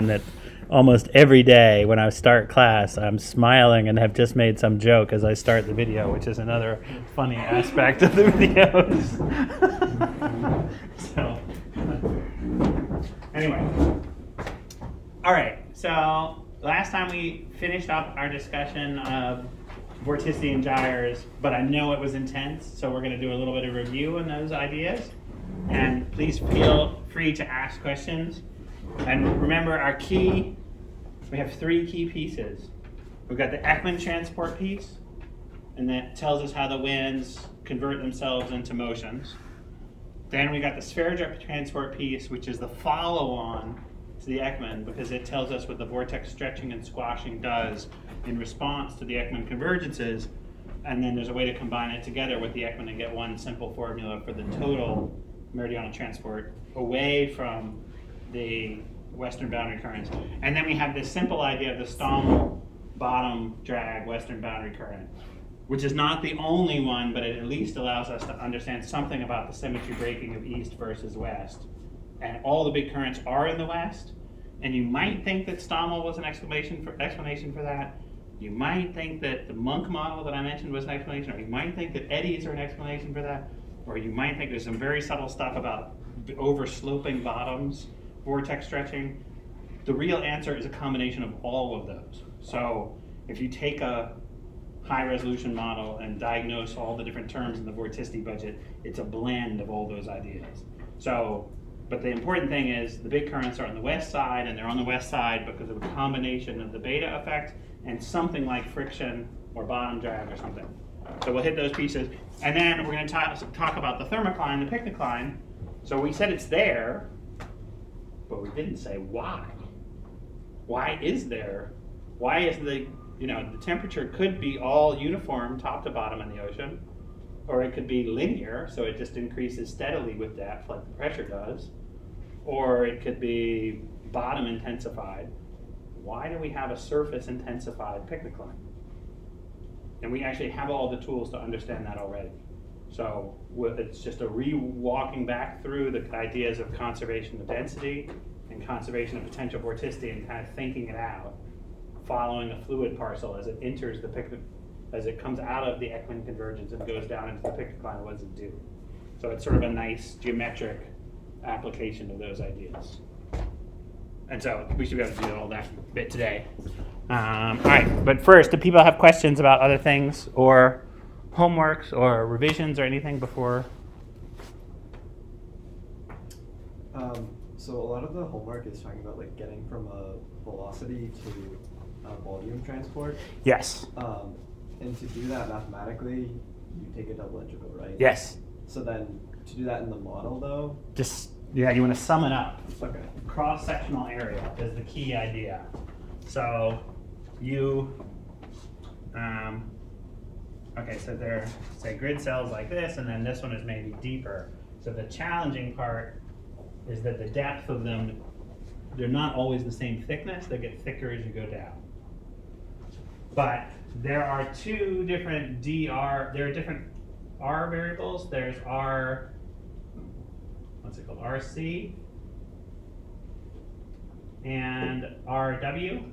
And that almost every day when I start class, I'm smiling and have just made some joke as I start the video, which is another funny aspect of the videos. So, anyway. All right, so last time we finished up our discussion of vorticity and gyres, but I know it was intense, so we're going to do a little bit of review on those ideas. And please feel free to ask questions. And remember we have three key pieces. We've got the Ekman transport piece, and that tells us how the winds convert themselves into motions. Then we got the sphere transport piece, which is the follow-on to the Ekman, because it tells us what the vortex stretching and squashing does in response to the Ekman convergences. And then there's a way to combine it together with the Ekman and get one simple formula for the total meridional transport away from the western boundary currents. And then we have this simple idea of the Stommel bottom drag western boundary current, which is not the only one, but it at least allows us to understand something about the symmetry breaking of east versus west. And all the big currents are in the west, and you might think that Stommel was an explanation for that. You might think that the Monk model that I mentioned was an explanation, or you might think that eddies are an explanation for that, or you might think there's some very subtle stuff about over-sloping bottoms, vortex stretching. The real answer is a combination of all of those. So if you take a high-resolution model and diagnose all the different terms in the vorticity budget, it's a blend of all those ideas. But the important thing is the big currents are on the west side, and they're on the west side because of a combination of the beta effect and something like friction or bottom drag or something. So we'll hit those pieces. And then we're going to talk about the thermocline, the picnicline. So we said it's there, but we didn't say why. Why is there? Why is the temperature could be all uniform top to bottom in the ocean, or it could be linear, so it just increases steadily with depth like the pressure does, or it could be bottom intensified. Why do we have a surface intensified picnicline? And we actually have all the tools to understand that already. So it's just a walking back through the ideas of conservation of density and conservation of potential vorticity and kind of thinking it out, following a fluid parcel as it enters as it comes out of the Ekman convergence and goes down into the picnicline. What does it do? So it's sort of a nice geometric application of those ideas. And so we should be able to do all that bit today. All right, but first, do people have questions about other things or homeworks or revisions or anything before? So a lot of the homework is talking about like getting from a velocity to a volume transport. Yes. And to do that mathematically, you take a double integral, right? Yes. So then to do that in the model though? You want to sum it up. Okay. Cross-sectional area is the key idea. So so there are, say, grid cells like this, and then this one is maybe deeper. So the challenging part is that the depth of them, they're not always the same thickness. They get thicker as you go down. But there are two different there are different R variables. There's RC and RW.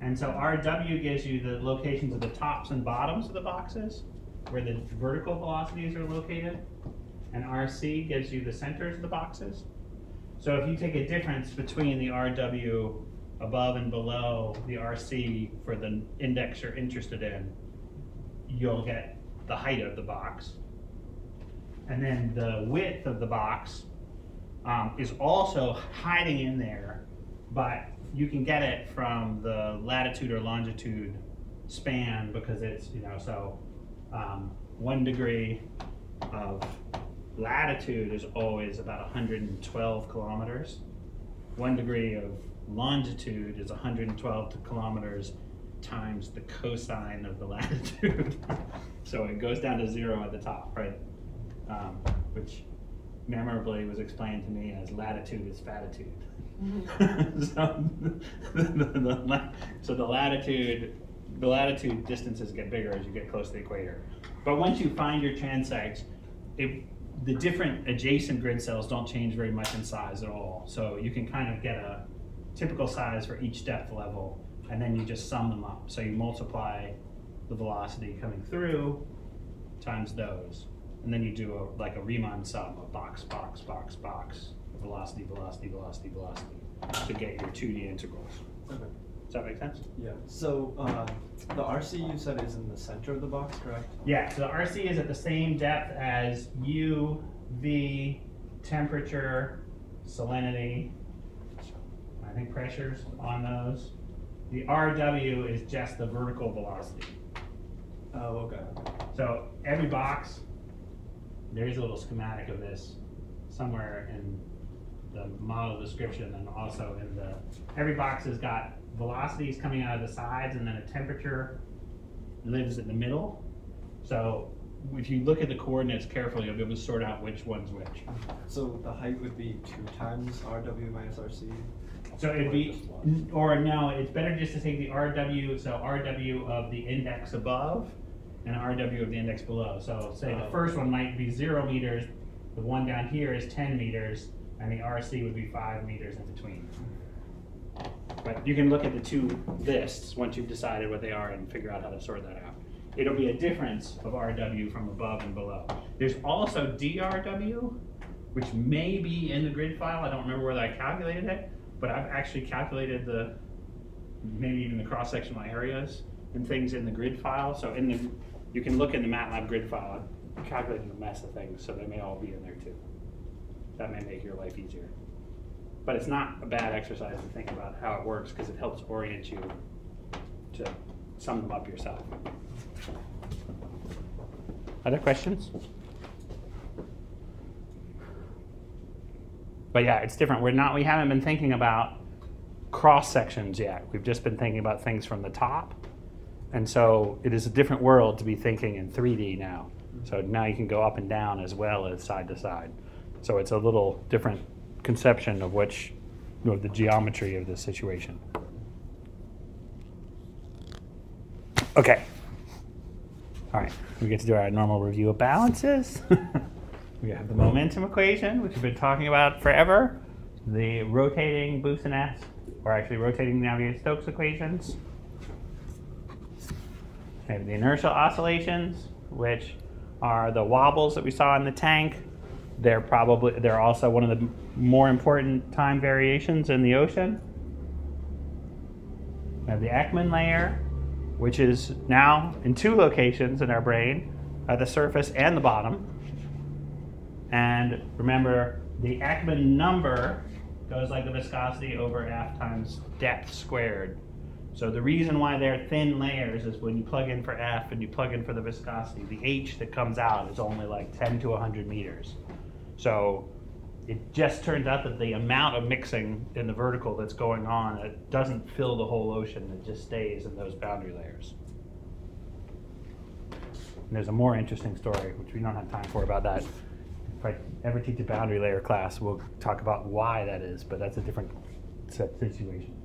And so RW gives you the locations of the tops and bottoms of the boxes, where the vertical velocities are located. And RC gives you the centers of the boxes. So if you take a difference between the RW above and below the RC for the index you're interested in, you'll get the height of the box. And then the width of the box is also hiding in there, but you can get it from the latitude or longitude span, because it's, 1 degree of latitude is always about 112 kilometers. 1 degree of longitude is 112 kilometers times the cosine of the latitude. So it goes down to 0 at the top, right? Which memorably was explained to me as latitude is fatitude. So the latitude distances get bigger as you get close to the equator. But once you find your transects, the different adjacent grid cells don't change very much in size at all. So you can kind of get typical size for each depth level, and then you just sum them up. So you multiply the velocity coming through times those, and then you do like a Riemann sum, a box, box, box, box, velocity, velocity, velocity, velocity, to get your 2D integrals. Okay. Does that make sense? Yeah. So the RC you said is in the center of the box, correct? Yeah, so the RC is at the same depth as U, V, temperature, salinity, I think pressures on those. The RW is just the vertical velocity. Oh, okay. So every box, there's a little schematic of this somewhere in the model description, and also in the, every box has got velocities coming out of the sides, and then a temperature lives in the middle. So if you look at the coordinates carefully, you'll be able to sort out which one's which. So the height would be 2 times RW minus RC? So it'd be, or no, it's better just to take the RW, so RW of the index above and RW of the index below. So say the first one might be 0 meters, the one down here is 10 meters, and the RC would be 5 meters in between. But you can look at the two lists once you've decided what they are and figure out how to sort that out. It'll be a difference of RW from above and below. There's also DRW, which may be in the grid file. I don't remember whether I calculated it, but I've actually calculated the, maybe even the cross-sectional areas and things in the grid file. So in the, you can look in the MATLAB grid file. I calculated a mess of things, so they may all be in there too. That may make your life easier. But it's not a bad exercise to think about how it works, because it helps orient you to sum them up yourself. Other questions? But yeah, it's different. We haven't been thinking about cross sections yet. We've just been thinking about things from the top. And so it is a different world to be thinking in 3D now. So now you can go up and down as well as side to side. So it's a little different conception of which, you know, the geometry of the situation. Okay. All right, we get to do our normal review of balances. We have the momentum equation, which we've been talking about forever. The rotating Boussinesq, or actually rotating Navier-Stokes equations. We have the inertial oscillations, which are the wobbles that we saw in the tank. They're also one of the more important time variations in the ocean. We have the Ekman layer, which is now in 2 locations in our brain, at the surface and the bottom. And remember, the Ekman number goes like the viscosity over F times depth squared. So the reason why they're thin layers is when you plug in for F and you plug in for the viscosity, the H that comes out is only like 10 to 100 meters. So it just turns out that the amount of mixing in the vertical that's going on, it doesn't fill the whole ocean, it just stays in those boundary layers. And there's a more interesting story, which we don't have time for, about that. If I ever teach a boundary layer class, we'll talk about why that is, but that's a different situation.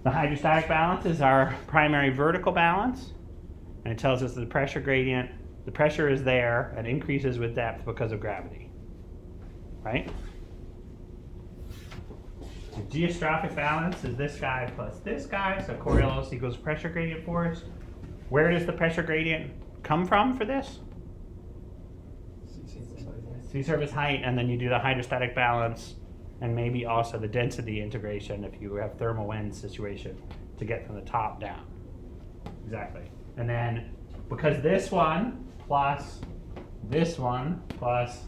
The hydrostatic balance is our primary vertical balance, and it tells us that the pressure gradient, the pressure is there and increases with depth because of gravity, right? The geostrophic balance is this guy plus this guy, so Coriolis equals pressure gradient force. Where does the pressure gradient come from for this? Sea surface height, and then you do the hydrostatic balance, and maybe also the density integration if you have thermal wind situation to get from the top down. Exactly. And then because this one plus this one plus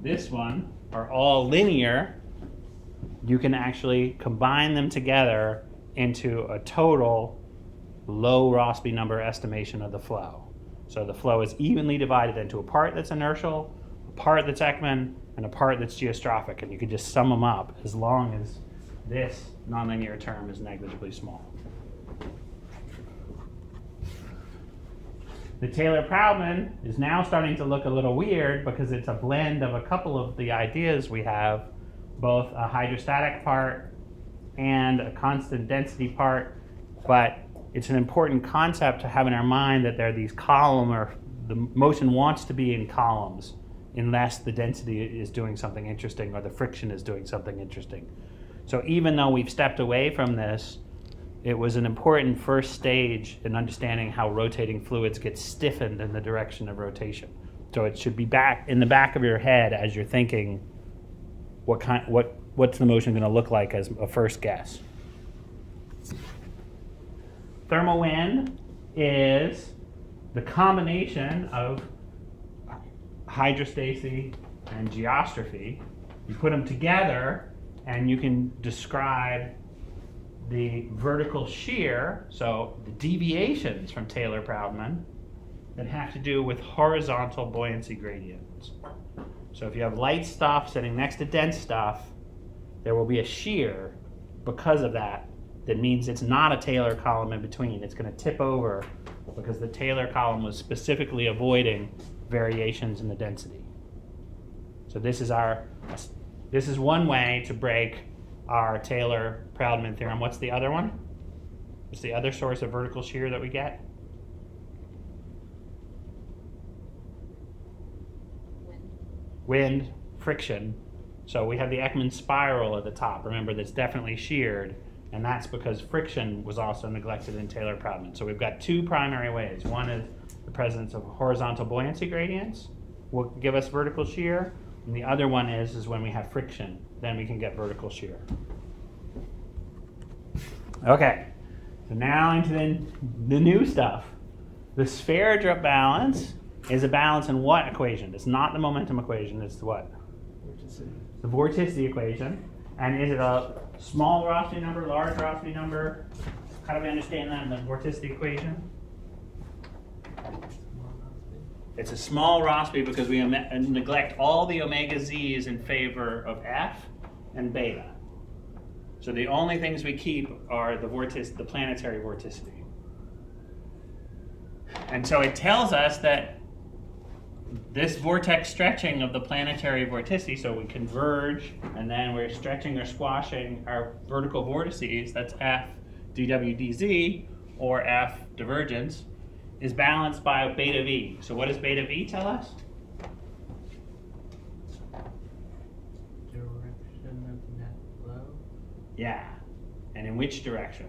this one are all linear, you can actually combine them together into a total low Rossby number estimation of the flow. So the flow is evenly divided into a part that's inertial, a part that's Ekman, and a part that's geostrophic, and you can just sum them up as long as this nonlinear term is negligibly small. The Taylor-Proudman is now starting to look a little weird because it's a blend of a couple of the ideas we have, both a hydrostatic part and a constant density part, but it's an important concept to have in our mind that there are these the motion wants to be in columns unless the density is doing something interesting or the friction is doing something interesting. So even though we've stepped away from this, it was an important first stage in understanding how rotating fluids get stiffened in the direction of rotation. So it should be back in the back of your head as you're thinking, what's the motion going to look like as a first guess? Thermal wind is the combination of hydrostacy and geostrophy. You put them together and you can describe the vertical shear, so the deviations from Taylor-Proudman, that have to do with horizontal buoyancy gradients. So if you have light stuff sitting next to dense stuff, there will be a shear because of that. That means it's not a Taylor column in between. It's going to tip over because the Taylor column was specifically avoiding variations in the density. So this is one way to break our Taylor-Proudman theorem. What's the other one? What's the other source of vertical shear that we get? Wind, friction. So we have the Ekman spiral at the top. Remember, that's definitely sheared, and that's because friction was also neglected in Taylor-Proudman. So we've got two primary ways. One is the presence of horizontal buoyancy gradients will give us vertical shear, and the other one is when we have friction, then we can get vertical shear. Okay, so now into the new stuff. The sphere-drip balance is a balance in what equation? It's not the momentum equation, it's what? Vorticity. The vorticity equation. And is it a small Rossby number, large Rossby number? How do we understand that in the vorticity equation? It's a small Rossby because we neglect all the omega z's in favor of F and beta. So the only things we keep are the planetary vorticity. And so it tells us that this vortex stretching of the planetary vorticity, so we converge and then we're stretching or squashing our vertical vortices, that's F dw dz or F divergence, is balanced by beta V. So what does beta V tell us? Direction of net flow. Yeah. And in which direction?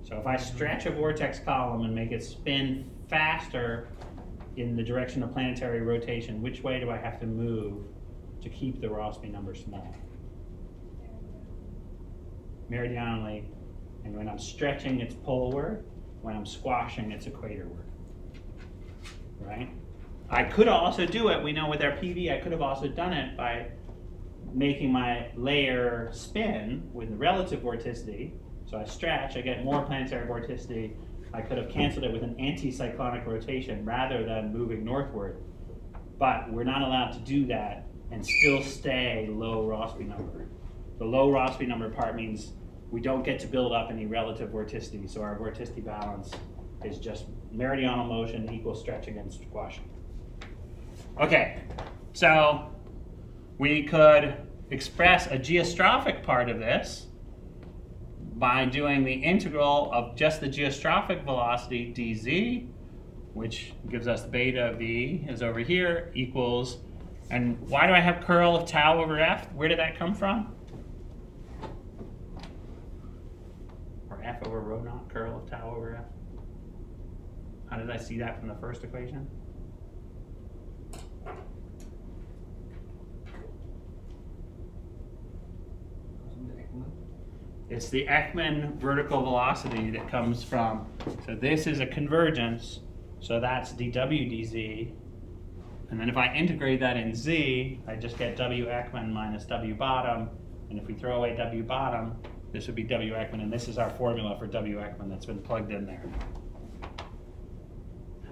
So if I stretch a vortex column and make it spin faster in the direction of planetary rotation, which way do I have to move to keep the Rossby number small? Meridionally. And when I'm stretching, it's poleward. When I'm squashing, it's equatorward. Right? I could also do it, we know with our PV, I could have also done it by making my layer spin with relative vorticity. So I stretch, I get more planetary vorticity. I could have canceled it with an anticyclonic rotation rather than moving northward. But we're not allowed to do that and still stay low Rossby number. The low Rossby number part means we don't get to build up any relative vorticity, so our vorticity balance is just meridional motion equals stretching and squashing. Okay, so we could express a geostrophic part of this by doing the integral of just the geostrophic velocity dz, which gives us beta v is over here, equals, and why do I have curl of tau over f? Where did that come from? Or f over rho naught curl of tau over f? How did I see that from the first equation? It's the Ekman vertical velocity that comes from, so this is a convergence, so that's dw dz. And then if I integrate that in z, I just get w Ekman minus w bottom. And if we throw away w bottom, this would be w Ekman, and this is our formula for w Ekman that's been plugged in there.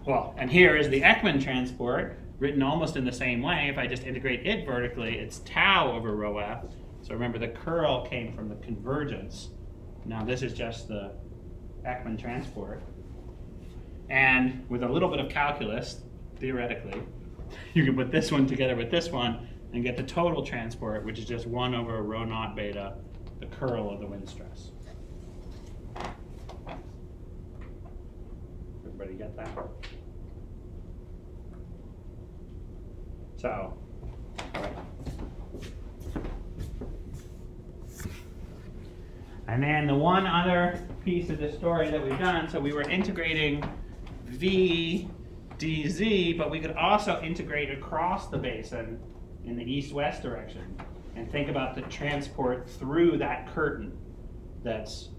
Well, and here is the Ekman transport, written almost in the same way. If I just integrate it vertically, it's tau over rho f. So remember, the curl came from the convergence. Now this is just the Ekman transport. And with a little bit of calculus, theoretically, you can put this one together with this one and get the total transport, which is just 1 over rho naught beta, the curl of the wind stress. Everybody get that? So, all right. And then the one other piece of the story that we've done, so we were integrating V dz, but we could also integrate across the basin in the east-west direction and think about the transport through that curtain that's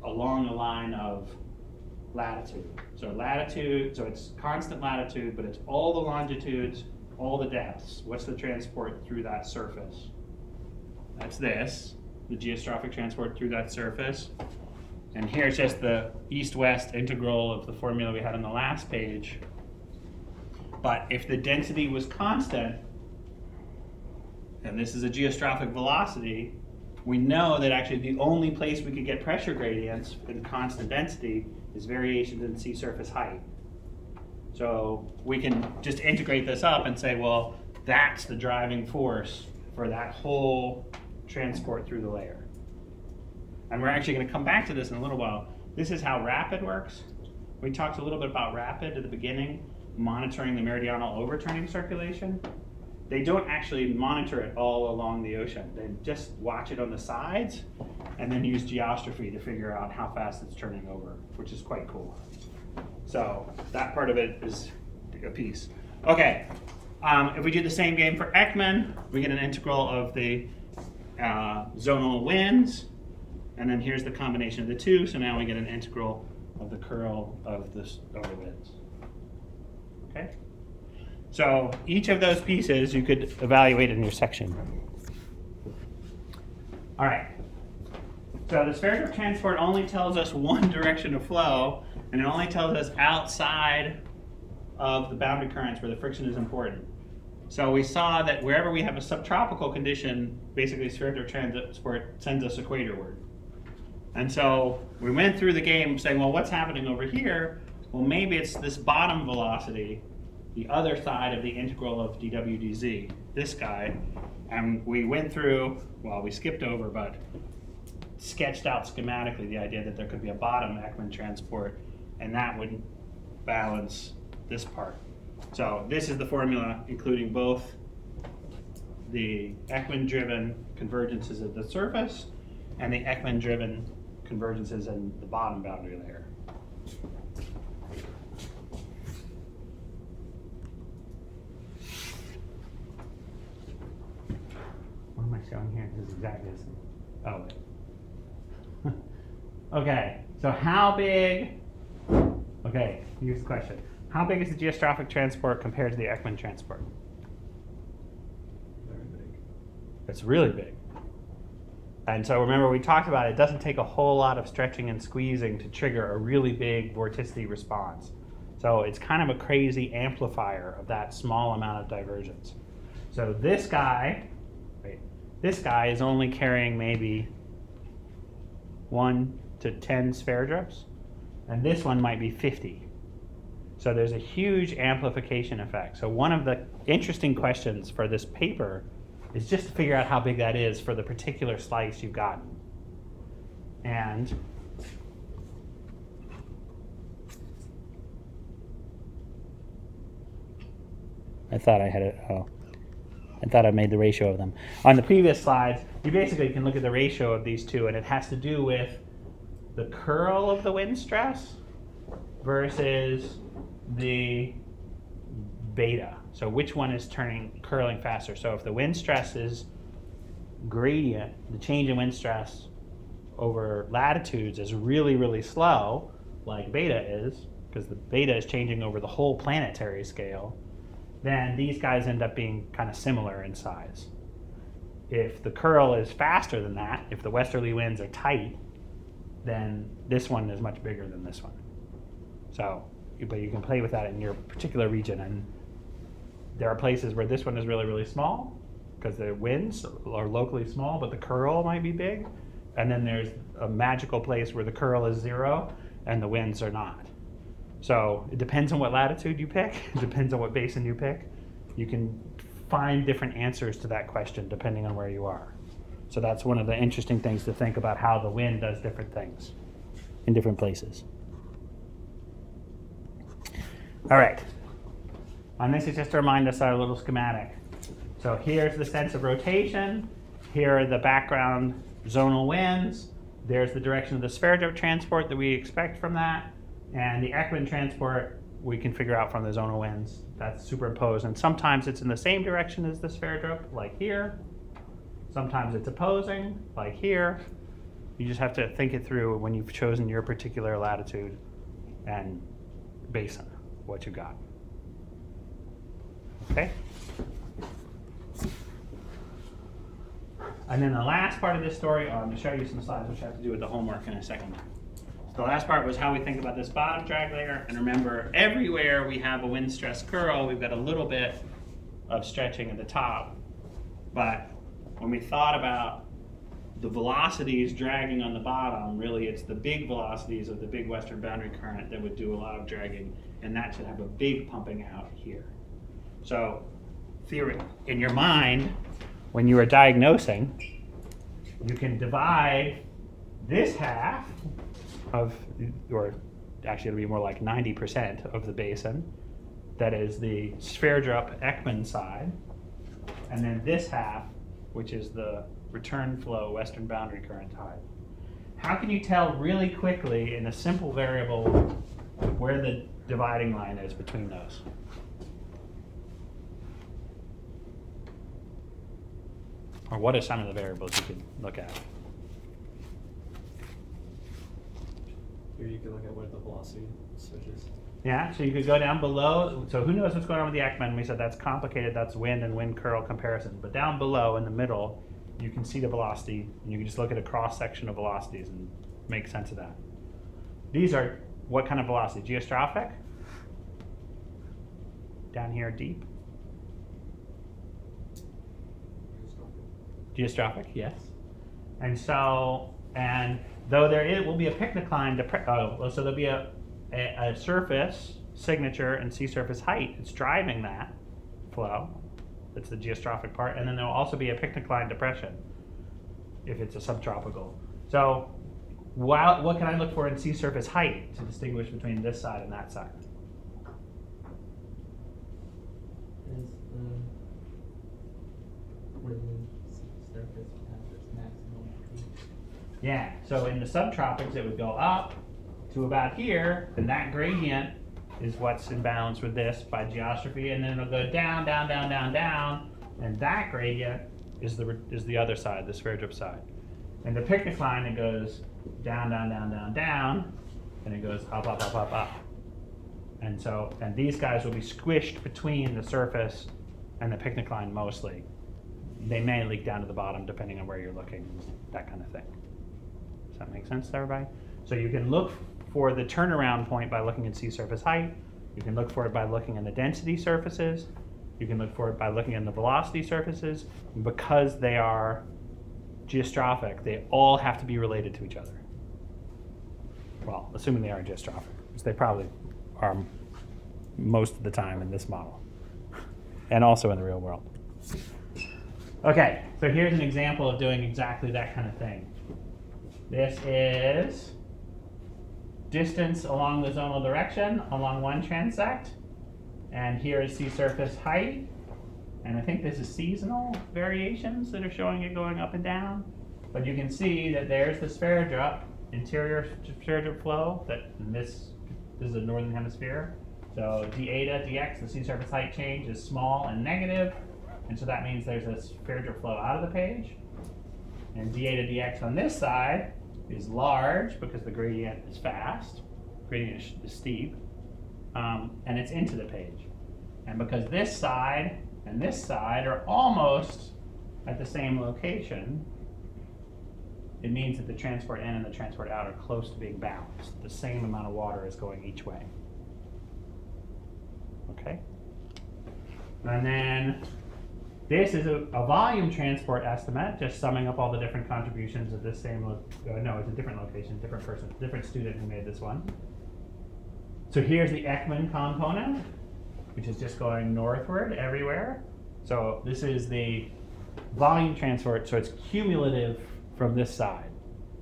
along the line of latitude. So latitude, so it's constant latitude, but it's all the longitudes, all the depths. What's the transport through that surface? That's this, the geostrophic transport through that surface. And here's just the east-west integral of the formula we had on the last page. But if the density was constant, and this is a geostrophic velocity, we know that actually the only place we could get pressure gradients in constant density is variations in sea surface height. So we can just integrate this up and say, well, that's the driving force for that whole transport through the layer. And we're actually going to come back to this in a little while. This is how rapid works. We talked a little bit about rapid at the beginning, monitoring the meridional overturning circulation. They don't actually monitor it all along the ocean. They just watch it on the sides and then use geostrophy to figure out how fast it's turning over, which is quite cool. So that part of it is a piece. Okay, if we do the same game for Ekman, we get an integral of the zonal winds. And then here's the combination of the two, so now we get an integral of the curl of the winds. Okay? So each of those pieces you could evaluate in your section. All right. So the spherical transport only tells us one direction of flow, and it only tells us outside of the boundary currents where the friction is important. So we saw that wherever we have a subtropical condition, basically spherical transport sends us equatorward. And so we went through the game saying, well, what's happening over here? Well, maybe it's this bottom velocity, the other side of the integral of dw dz, this guy. And we went through, well, we skipped over, but sketched out schematically the idea that there could be a bottom Ekman transport, and that would balance this part. So this is the formula, including both the Ekman-driven convergences of the surface and the Ekman-driven convergences in the bottom boundary layer. What am I showing here? This is exactly the same. Oh, wait. Okay, so how big, okay, here's the question. How big is the geostrophic transport compared to the Ekman transport? Very big. It's really big. And so remember, we talked about it doesn't take a whole lot of stretching and squeezing to trigger a really big vorticity response. So it's kind of a crazy amplifier of that small amount of divergence. So this guy is only carrying maybe 1 to 10 spherodrops, and this one might be 50. So there's a huge amplification effect. So one of the interesting questions for this paper is just to figure out how big that is for the particular slice you've gotten. And I thought I had it, I thought I made the ratio of them. On the previous slides, you basically can look at the ratio of these two, and it has to do with the curl of the wind stress versus the beta. So which one is curling faster? So if the wind stress is gradient, the change in wind stress over latitudes is really, really slow, like beta is, because the beta is changing over the whole planetary scale, then these guys end up being kind of similar in size. If the curl is faster than that, if the westerly winds are tight, then this one is much bigger than this one. So, but you can play with that in your particular region, and there are places where this one is really, really small because the winds are locally small, but the curl might be big. And then there's a magical place where the curl is 0 and the winds are not. So it depends on what latitude you pick. It depends on what basin you pick. You can find different answers to that question depending on where you are. So that's one of the interesting things to think about, how the wind does different things in different places. All right. And this is just to remind us our little schematic. So here's the sense of rotation. Here are the background zonal winds. there's the direction of the sphere drip transport that we expect from that, and the Ekman transport we can figure out from the zonal winds. That's superimposed, and sometimes it's in the same direction as the sphere drip, like here. Sometimes it's opposing, like here. You just have to think it through when you've chosen your particular latitude and basin, what you got. Okay? And then the last part of this story, I'm going to show you some slides which have to do with the homework in a second. So the last part was how we think about this bottom drag layer. And remember, everywhere we have a wind stress curl, we've got a little bit of stretching at the top. But when we thought about the velocities dragging on the bottom, really it's the big velocities of the big western boundary current that would do a lot of dragging, and that should have a big pumping out here. So theory, in your mind, when you are diagnosing, you can divide this half of, or actually it'll be more like 90% of the basin, that is the sphere drop Ekman side, and then this half, which is the return flow western boundary current tide. How can you tell really quickly in a simple variable where the dividing line is between those? Or what are some of the variables you can look at? Here you can look at where the velocity switches. Yeah, so you could go down below. So who knows what's going on with the Ekman? We said that's complicated. That's wind and wind curl comparison. But down below in the middle, you can see the velocity, and you can just look at a cross section of velocities and make sense of that. These are what kind of velocity? Geostrophic? Down here deep? Geostrophic, yes. And so, and though there will be a picnicline, so there'll be a surface signature and sea surface height. It's driving that flow. That's the geostrophic part. And then there'll also be a picnicline depression if it's a subtropical. So what can I look for in sea surface height to distinguish between this side and that side? Is where the surface has its maximum peak. Yeah, so in the subtropics it would go up to about here, and that gradient is what's in balance with this by geostrophy, and then it'll go down, down, down, down, down, and that gradient is the other side, the sphere drip side. And the picnic line, it goes down, down, down, down, down, and it goes up, up, up, up, up. And so, and these guys will be squished between the surface and the picnic line mostly. They may leak down to the bottom depending on where you're looking, that kind of thing. Does that make sense to everybody? So you can look for the turnaround point by looking at sea surface height. You can look for it by looking at the density surfaces. You can look for it by looking at the velocity surfaces. And because they are geostrophic, they all have to be related to each other. Well, assuming they are geostrophic, which they probably are most of the time in this model, and also in the real world. Okay, so here's an example of doing exactly that kind of thing. This is distance along the zonal direction along one transect, and here is sea surface height, and I think this is seasonal variations that are showing it going up and down, but you can see that there's the sphere drop, interior sphere drop flow, that this is the northern hemisphere. So d eta dx, the sea surface height change, is small and negative, and so that means there's a sphere drop flow out of the page. And d eta dx on this side is large because the gradient is fast, gradient is steep, and it's into the page. And because this side and this side are almost at the same location, it means that the transport in and the transport out are close to being balanced. The same amount of water is going each way. Okay? And then this is a volume transport estimate, just summing up all the different contributions of this same, no, it's a different location, different person, different student who made this one. So here's the Ekman component, which is just going northward everywhere. So this is the volume transport, so it's cumulative from this side.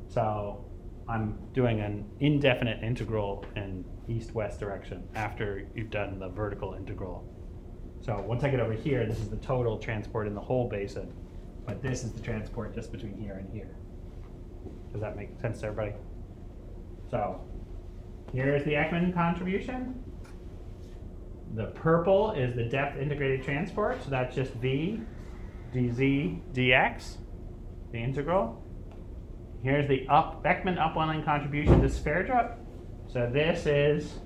So I'm doing an indefinite integral in east-west direction after you've done the vertical integral. So once I get over here, this is the total transport in the whole basin, but this is the transport just between here and here. Does that make sense to everybody? So here's the Ekman contribution. The purple is the depth integrated transport, so that's just V dz dx, the integral. Here's the Ekman upwelling contribution to Sverdrup. So this is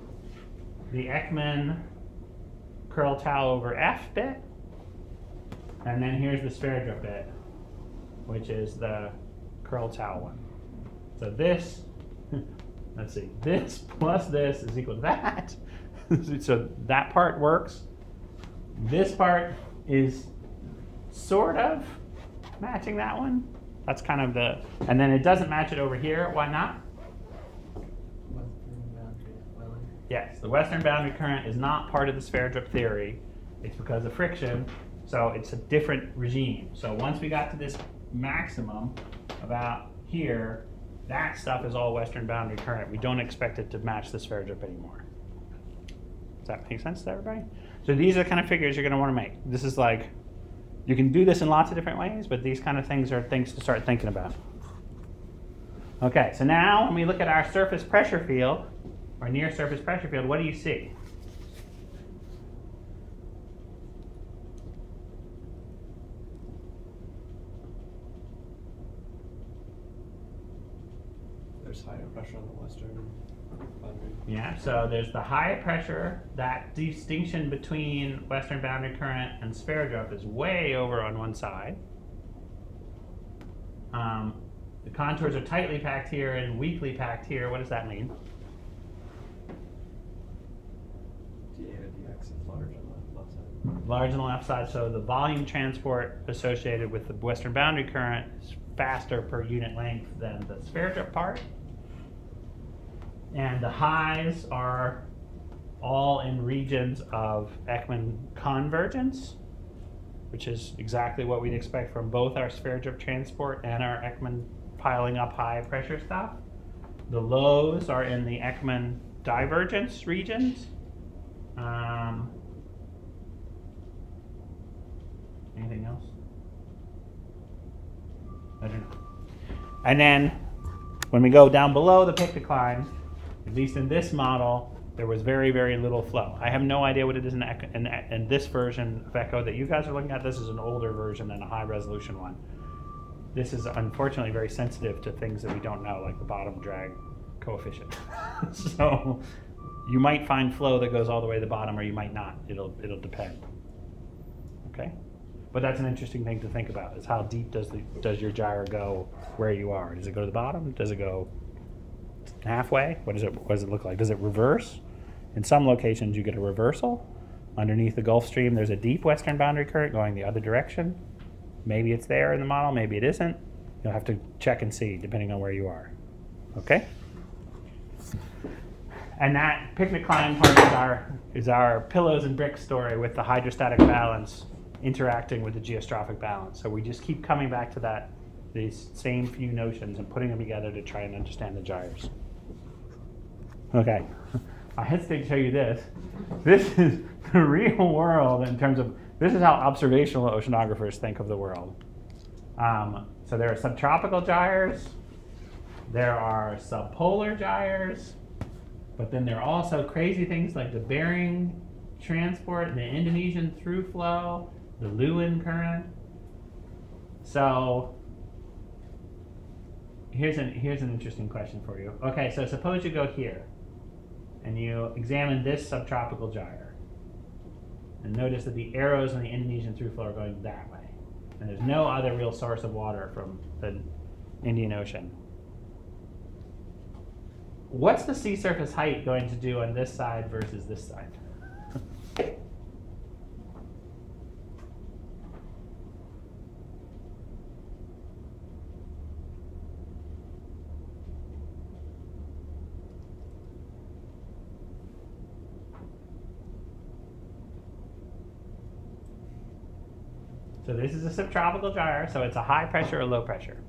the Ekman curl tau over F bit. And then here's the Sverdrup bit, which is the curl tau one. So this, let's see, this plus this is equal to that. So that part works. This part is sort of matching that one. That's kind of the, and then it doesn't match it over here. Why not? Western boundary upwelling. Yes, the western boundary current is not part of the Sverdrup theory. It's because of friction, so it's a different regime. So once we got to this maximum about here, that stuff is all western boundary current. We don't expect it to match the Sverdrup anymore. Does that make sense to everybody? So these are the kind of figures you're going to want to make. This is like, you can do this in lots of different ways, but these kind of things are things to start thinking about. Okay, so now when we look at our surface pressure field, or near surface pressure field, what do you see? There's higher pressure on the western boundary. Yeah, so there's the high pressure. That distinction between western boundary current and Sverdrup is way over on one side. The contours are tightly packed here and weakly packed here. What does that mean? dA to dx is large on the left side. Large on the left side, so the volume transport associated with the western boundary current is faster per unit length than the Sverdrup part. And the highs are all in regions of Ekman convergence, which is exactly what we'd expect from both our Sverdrup transport and our Ekman piling up high pressure stuff. The lows are in the Ekman divergence regions. Anything else? I don't know. And then when we go down below the Pick decline, at least in this model, there was very, very little flow. I have no idea what it is in this version of Echo that you guys are looking at. This is an older version than a high resolution one. This is unfortunately very sensitive to things that we don't know, like the bottom drag coefficient. So you might find flow that goes all the way to the bottom, or you might not. It'll depend. Okay? But that's an interesting thing to think about, is how deep does your gyre go where you are? Does it go to the bottom? Does it go halfway? What does it look like? Does it reverse? In some locations you get a reversal. Underneath the Gulf Stream there's a deep western boundary current going the other direction. Maybe it's there in the model, maybe it isn't. You'll have to check and see depending on where you are. Okay? And that picnic climb part is our pillows and bricks story with the hydrostatic balance interacting with the geostrophic balance. So we just keep coming back to these same few notions and putting them together to try and understand the gyres. Okay, I hesitate to show you this. This is the real world in terms of, this is how observational oceanographers think of the world. So there are subtropical gyres, there are subpolar gyres, but then there are also crazy things like the Bering transport, the Indonesian through flow, the Lewin current. So here's an interesting question for you. Okay, so suppose you go here and you examine this subtropical gyre and notice that the arrows in the Indonesian through flow are going that way. And there's no other real source of water from the Indian Ocean. What's the sea surface height going to do on this side versus this side? So this is a subtropical gyre, so it's a high pressure or low pressure?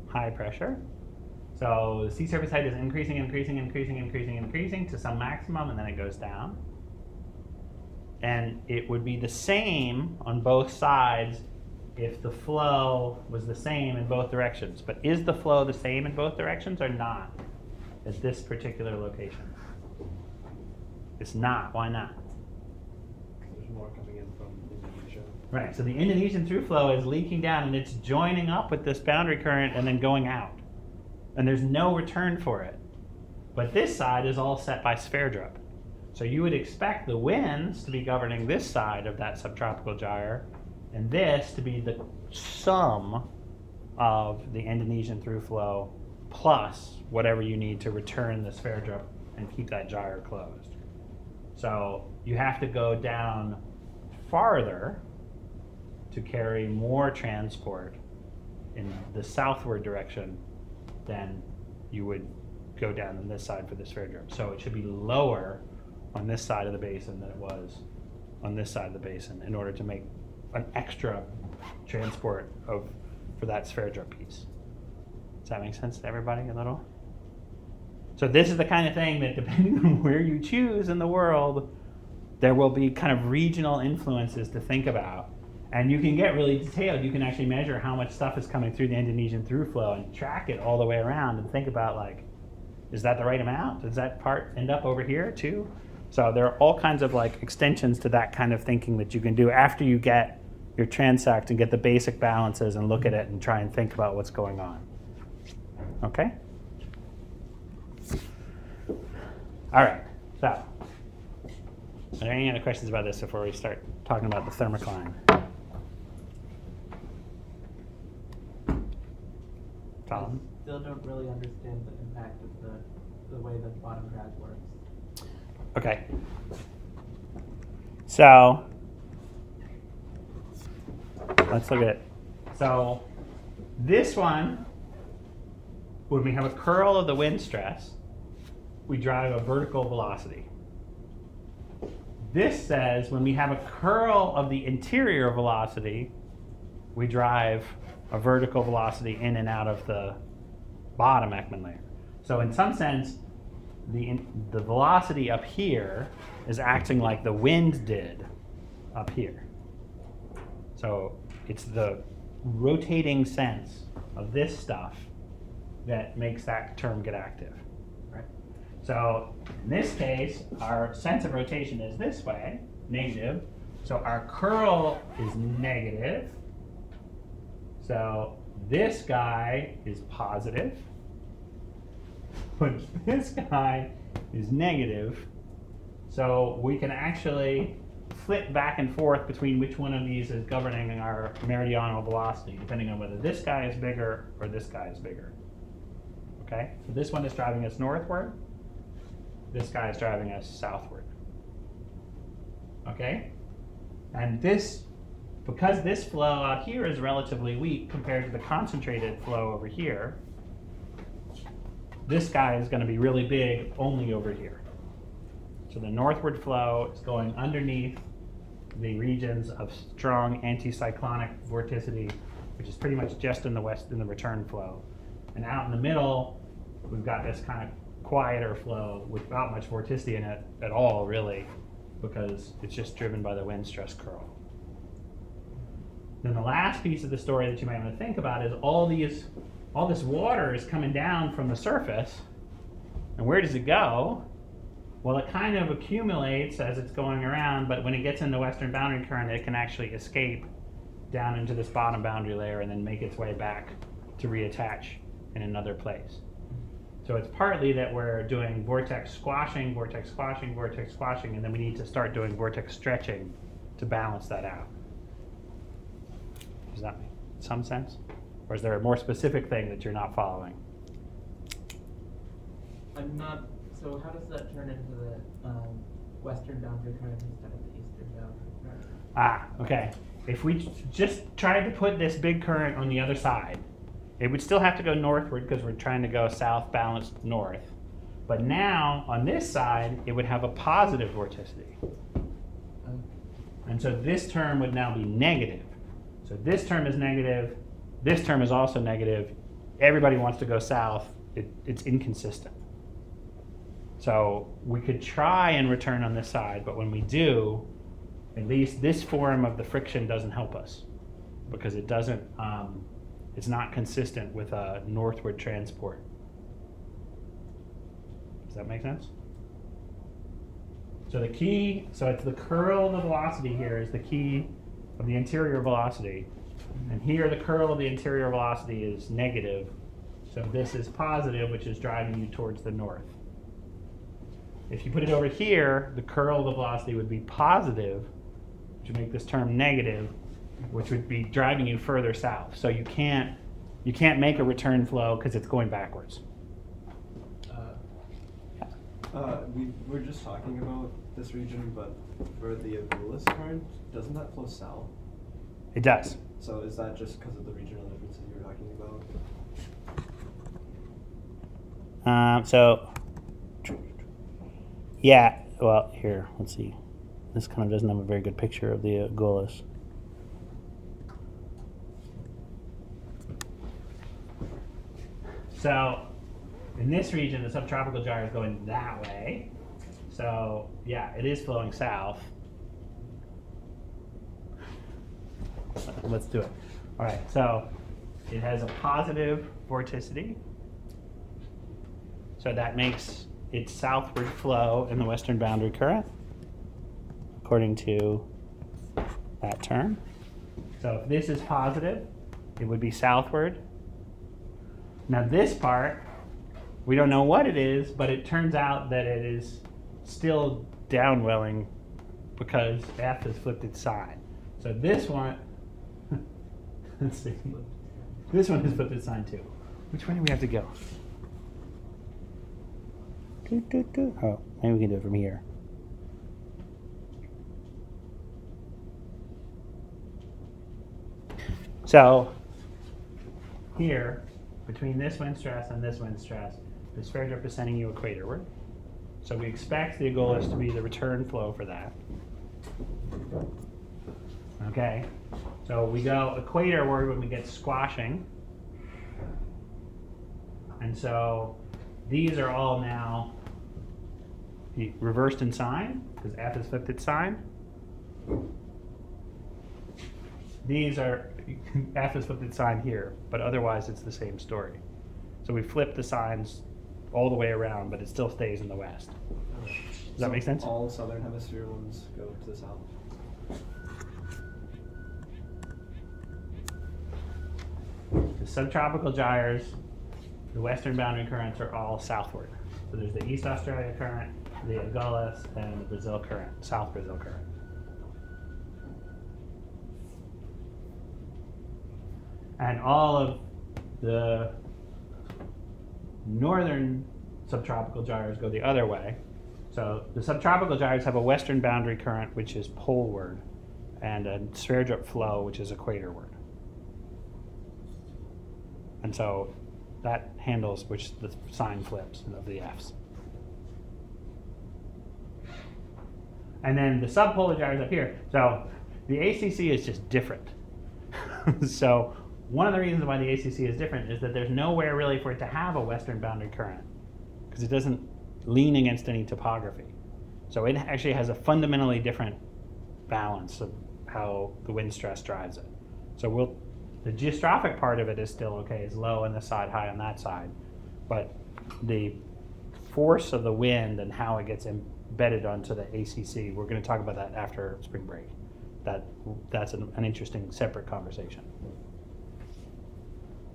High pressure. So the sea surface height is increasing to some maximum, and then it goes down. And it would be the same on both sides if the flow was the same in both directions. But is the flow the same in both directions or not at this particular location? It's not. Why not? There's more coming in from Indonesia. Right, so the Indonesian through flow is leaking down and it's joining up with this boundary current and then going out. And there's no return for it. But this side is all set by sphere drop. So you would expect the winds to be governing this side of that subtropical gyre and this to be the sum of the Indonesian through flow plus whatever you need to return the sphere drop and keep that gyre closed. So you have to go down farther to carry more transport in the southward direction than you would go down on this side for the sphere drop. So it should be lower on this side of the basin than it was on this side of the basin in order to make an extra transport for that sphere drop piece. Does that make sense to everybody a little? So this is the kind of thing that depending on where you choose in the world, there will be kind of regional influences to think about. And you can get really detailed. You can actually measure how much stuff is coming through the Indonesian through flow and track it all the way around and think about, like, is that the right amount? Does that part end up over here too? So there are all kinds of like extensions to that kind of thinking that you can do after you get your transect and get the basic balances and look at it and try and think about what's going on. Okay? All right, so are there any other questions about this before we start talking about the thermocline? Colin? I still don't really understand the impact of the way the bottom drag works. Okay. So let's look at it. So this one, when we have a curl of the wind stress, we drive a vertical velocity. This says when we have a curl of the interior velocity, we drive a vertical velocity in and out of the bottom Ekman layer. So in some sense, the velocity up here is acting like the wind did up here. So it's the rotating sense of this stuff that makes that term get active. Right? So in this case, our sense of rotation is this way, negative. So our curl is negative. So this guy is positive, but this guy is negative. So we can actually flip back and forth between which one of these is governing our meridional velocity, depending on whether this guy is bigger or this guy is bigger. Okay, so this one is driving us northward. This guy is driving us southward. Okay, and this, because this flow out here is relatively weak compared to the concentrated flow over here, this guy is going to be really big only over here. So the northward flow is going underneath the regions of strong anticyclonic vorticity, which is pretty much just in the west in the return flow. And out in the middle, we've got this kind of quieter flow without much vorticity in it at all, really, because it's just driven by the wind stress curl. Then the last piece of the story that you might want to think about is all this water is coming down from the surface, and where does it go? Well, it kind of accumulates as it's going around, but when it gets in the western boundary current, it can actually escape down into this bottom boundary layer and then make its way back to reattach in another place. So it's partly that we're doing vortex squashing, vortex squashing, vortex squashing, and then we need to start doing vortex stretching to balance that out. Does that make some sense? Or is there a more specific thing that you're not following? I'm not. So how does that turn into the western boundary current instead of the eastern boundary current? Ah, okay. If we just tried to put this big current on the other side, it would still have to go northward because we're trying to go south balanced north. But now, on this side, it would have a positive vorticity. And so this term would now be negative. So this term is negative. This term is also negative. Everybody wants to go south. It's inconsistent. So we could try and return on this side, but when we do, at least this form of the friction doesn't help us. because it doesn't, it's not consistent with a northward transport. Does that make sense? So the key, so it's the curl of the velocity here is the key of the interior velocity. And here the curl of the interior velocity is negative. So this is positive, which is driving you towards the north. If you put it over here, the curl of the velocity would be positive, which would make this term negative, which would be driving you further south. So you can't make a return flow because it's going backwards. We were just talking about this region, but for the Agulhas current, doesn't that flow south? It does. So is that just because of the regional differences you were talking about? Yeah, well, here, let's see. This kind of doesn't have a very good picture of the Agulhas. So, in this region, the subtropical gyre is going that way. So, yeah, it is flowing south. Let's do it. All right, so it has a positive vorticity. So that makes its southward flow in the western boundary current, according to that term. So if this is positive, it would be southward. Now this part, we don't know what it is, but it turns out that it is still downwelling because F has flipped its sign. So this one, let's see, this one has flipped its sign too. Which way do we have to go? Oh, maybe we can do it from here. So here, between this wind stress and this wind stress, the sphere drift is sending you equatorward. So we expect the Agulhas to be the return flow for that. Okay, so we go equatorward when we get squashing. And so these are all now reversed in sign, because F has flipped its sign. These are, F has flipped its sign here, but otherwise it's the same story. So we flip the signs all the way around, but it still stays in the west. Does that make sense? All southern hemisphere ones go to the south. The subtropical gyres, the western boundary currents are all southward. So there's the East Australia current, the Agulhas, and the Brazil current, South Brazil current. And all of the northern subtropical gyres go the other way. So the subtropical gyres have a western boundary current, which is poleward, and a sphere drift flow, which is equatorward. And so that handles which the sign flips of the Fs. And then the subpolar gyres up here. So the ACC is just different. So one of the reasons why the ACC is different is that there's nowhere really for it to have a western boundary current because it doesn't lean against any topography. So it actually has a fundamentally different balance of how the wind stress drives it. So the geostrophic part of it is still okay, it's low on this side, high on that side. But the force of the wind and how it gets embedded onto the ACC, we're going to talk about that after spring break. That's an interesting separate conversation.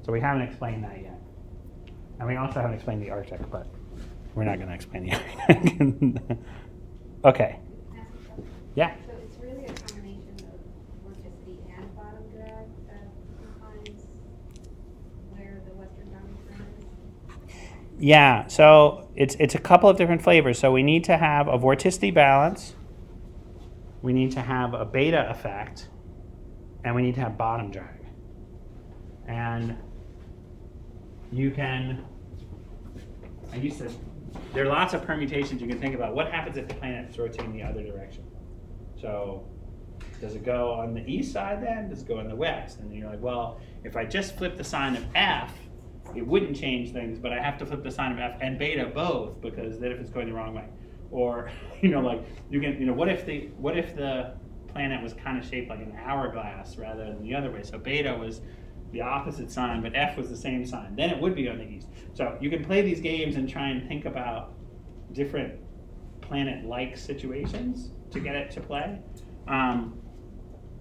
So we haven't explained that yet. And we also haven't explained the Arctic, but we're not going to explain the Arctic. Okay. Yeah. So it's really a combination of vorticity and bottom drag that defines where the western boundary current is? Yeah, so it's a couple of different flavors. So we need to have a vorticity balance, we need to have a beta effect, and we need to have bottom drag. And you can, there are lots of permutations you can think about. What happens if the planet is rotating the other direction? So does it go on the east side then? Does it go on the west? And then you're like, well, if I just flip the sign of F, it wouldn't change things, but I have to flip the sign of F and beta both, because then if it's going the wrong way. Or, like you can, what if the planet was kind of shaped like an hourglass rather than the other way. So beta was the opposite sign, but F was the same sign. Then it would be on the east. So you can play these games and try and think about different planet-like situations to get it to play.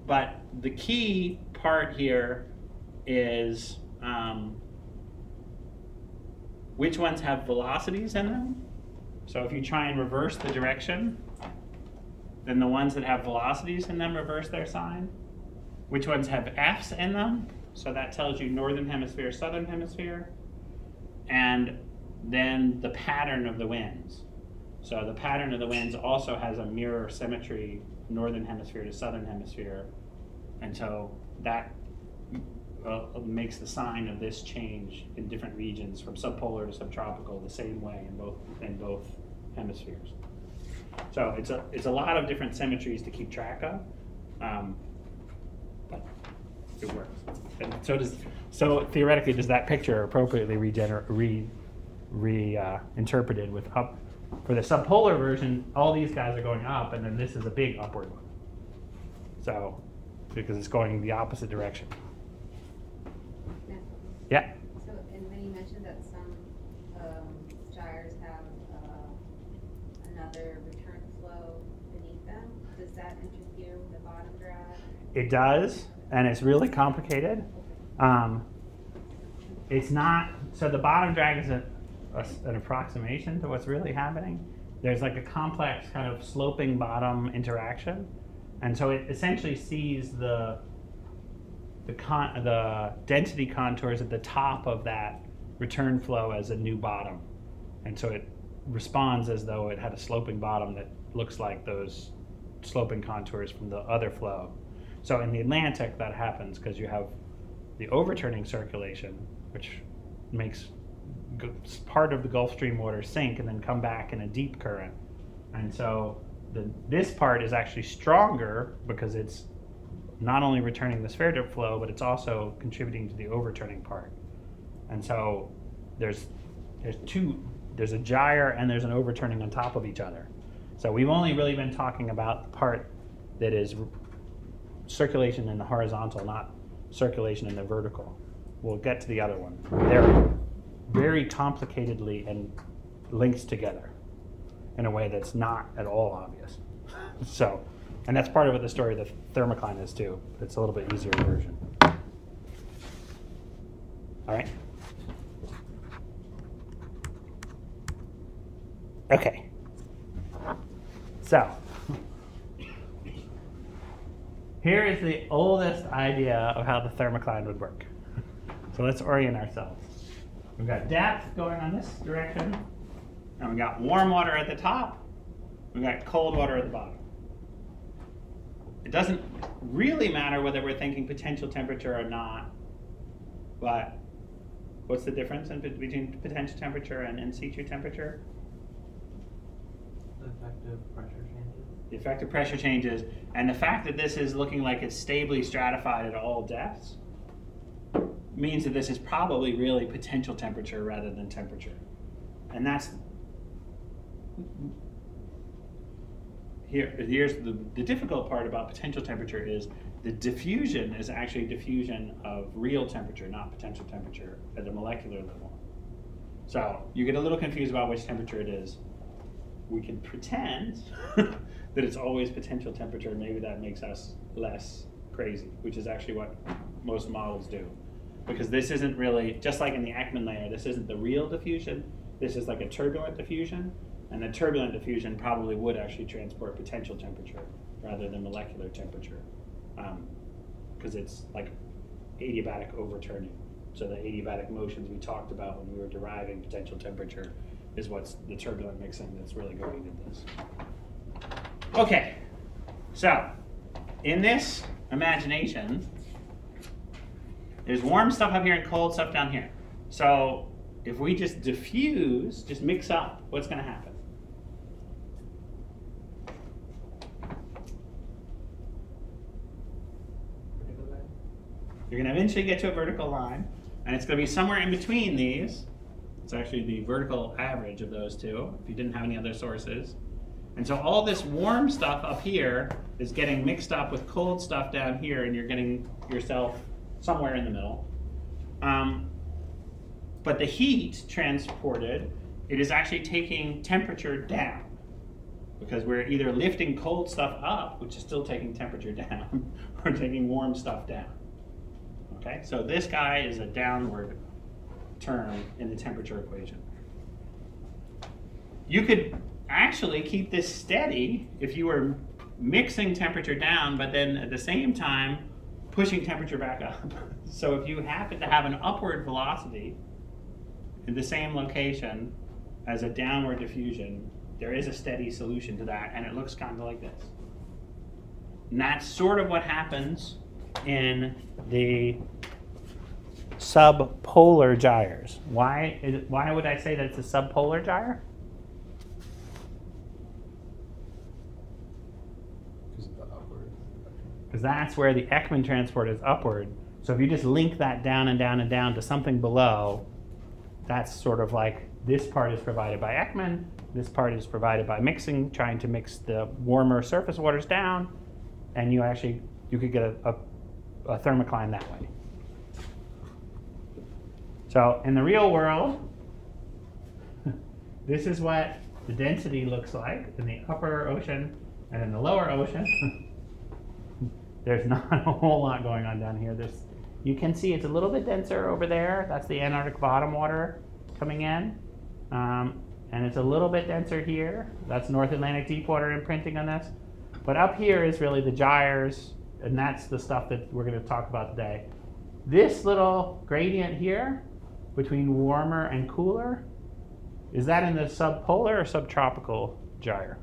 But the key part here is which ones have velocities in them. So if you try and reverse the direction, then the ones that have velocities in them reverse their sign. Which ones have F's in them? So that tells you northern hemisphere, southern hemisphere. And then the pattern of the winds. So the pattern of the winds also has a mirror symmetry, northern hemisphere to southern hemisphere. And so that makes the sign of this change in different regions from subpolar to subtropical the same way in both hemispheres. So it's a lot of different symmetries to keep track of, but it works. And so theoretically, does that picture appropriately reinterpreted with up? For the subpolar version, all these guys are going up, and then this is a big upward one. So, because it's going the opposite direction. Yeah. So, and when you mentioned that some gyres have another return flow beneath them, does that interfere with the bottom drag? It does, and it's really complicated. It's not, so the bottom drag is an approximation to what's really happening. There's like a complex kind of sloping bottom interaction, and so it essentially sees the density contours at the top of that return flow as a new bottom, and so it responds as though it had a sloping bottom that looks like those sloping contours from the other flow. So in the Atlantic that happens because you have the overturning circulation, which makes part of the Gulf Stream water sink and then come back in a deep current. And so this part is actually stronger because it's not only returning the sphere flow, but it's also contributing to the overturning part. And so there's a gyre and there's an overturning on top of each other. So we've only really been talking about the part that is circulation in the horizontal, not circulation in the vertical. We'll get to the other one. They're very complicatedly and linked together in a way that's not at all obvious. So, and that's part of what the story of the Thermocline is too. It's a little bit easier version. All right. Okay. So, here is the oldest idea of how the Thermocline would work. So let's orient ourselves. We've got depth going on this direction, and we've got warm water at the top, we've got cold water at the bottom. It doesn't really matter whether we're thinking potential temperature or not, but what's the difference between potential temperature and in situ temperature? The effective pressure changes. The effective pressure changes, and the fact that this is looking like it's stably stratified at all depths means that this is probably really potential temperature rather than temperature. And that's, here's the difficult part about potential temperature is the diffusion is actually diffusion of real temperature, not potential temperature at a molecular level. So you get a little confused about which temperature it is. We can pretend that it's always potential temperature, and maybe that makes us less crazy, which is actually what most models do. Because this isn't really, just like in the Ekman layer, this isn't the real diffusion, this is like a turbulent diffusion, and the turbulent diffusion probably would actually transport potential temperature rather than molecular temperature, because it's like adiabatic overturning. So the adiabatic motions we talked about when we were deriving potential temperature is what's the turbulent mixing that's really going into this. Okay, so in this imagination, there's warm stuff up here and cold stuff down here. So if we just diffuse, just mix up, what's going to happen? Vertical line. You're going to eventually get to a vertical line, and it's going to be somewhere in between these. It's actually the vertical average of those two, if you didn't have any other sources. And so all this warm stuff up here is getting mixed up with cold stuff down here, and you're getting yourself somewhere in the middle. But the heat transported, it is actually taking temperature down, because we're either lifting cold stuff up, which is still taking temperature down, or taking warm stuff down. Okay, so this guy is a downward term in the temperature equation. You could actually keep this steady if you were mixing temperature down, but then at the same time pushing temperature back up. So if you happen to have an upward velocity in the same location as a downward diffusion, there is a steady solution to that, and it looks kind of like this. And that's sort of what happens in the subpolar gyres. Why would I say that it's a subpolar gyre? Because of the upward. Because that's where the Ekman transport is upward. So if you just link that down and down and down to something below, that's sort of like this part is provided by Ekman, this part is provided by mixing, trying to mix the warmer surface waters down, and you could get a thermocline that way. So in the real world, this is what the density looks like in the upper ocean and in the lower ocean. There's not a whole lot going on down here. You can see it's a little bit denser over there. That's the Antarctic bottom water coming in. And it's a little bit denser here. That's North Atlantic deep water imprinting on this. But up here is really the gyres, and that's the stuff that we're going to talk about today. This little gradient here between warmer and cooler, is that in the subpolar or subtropical gyre?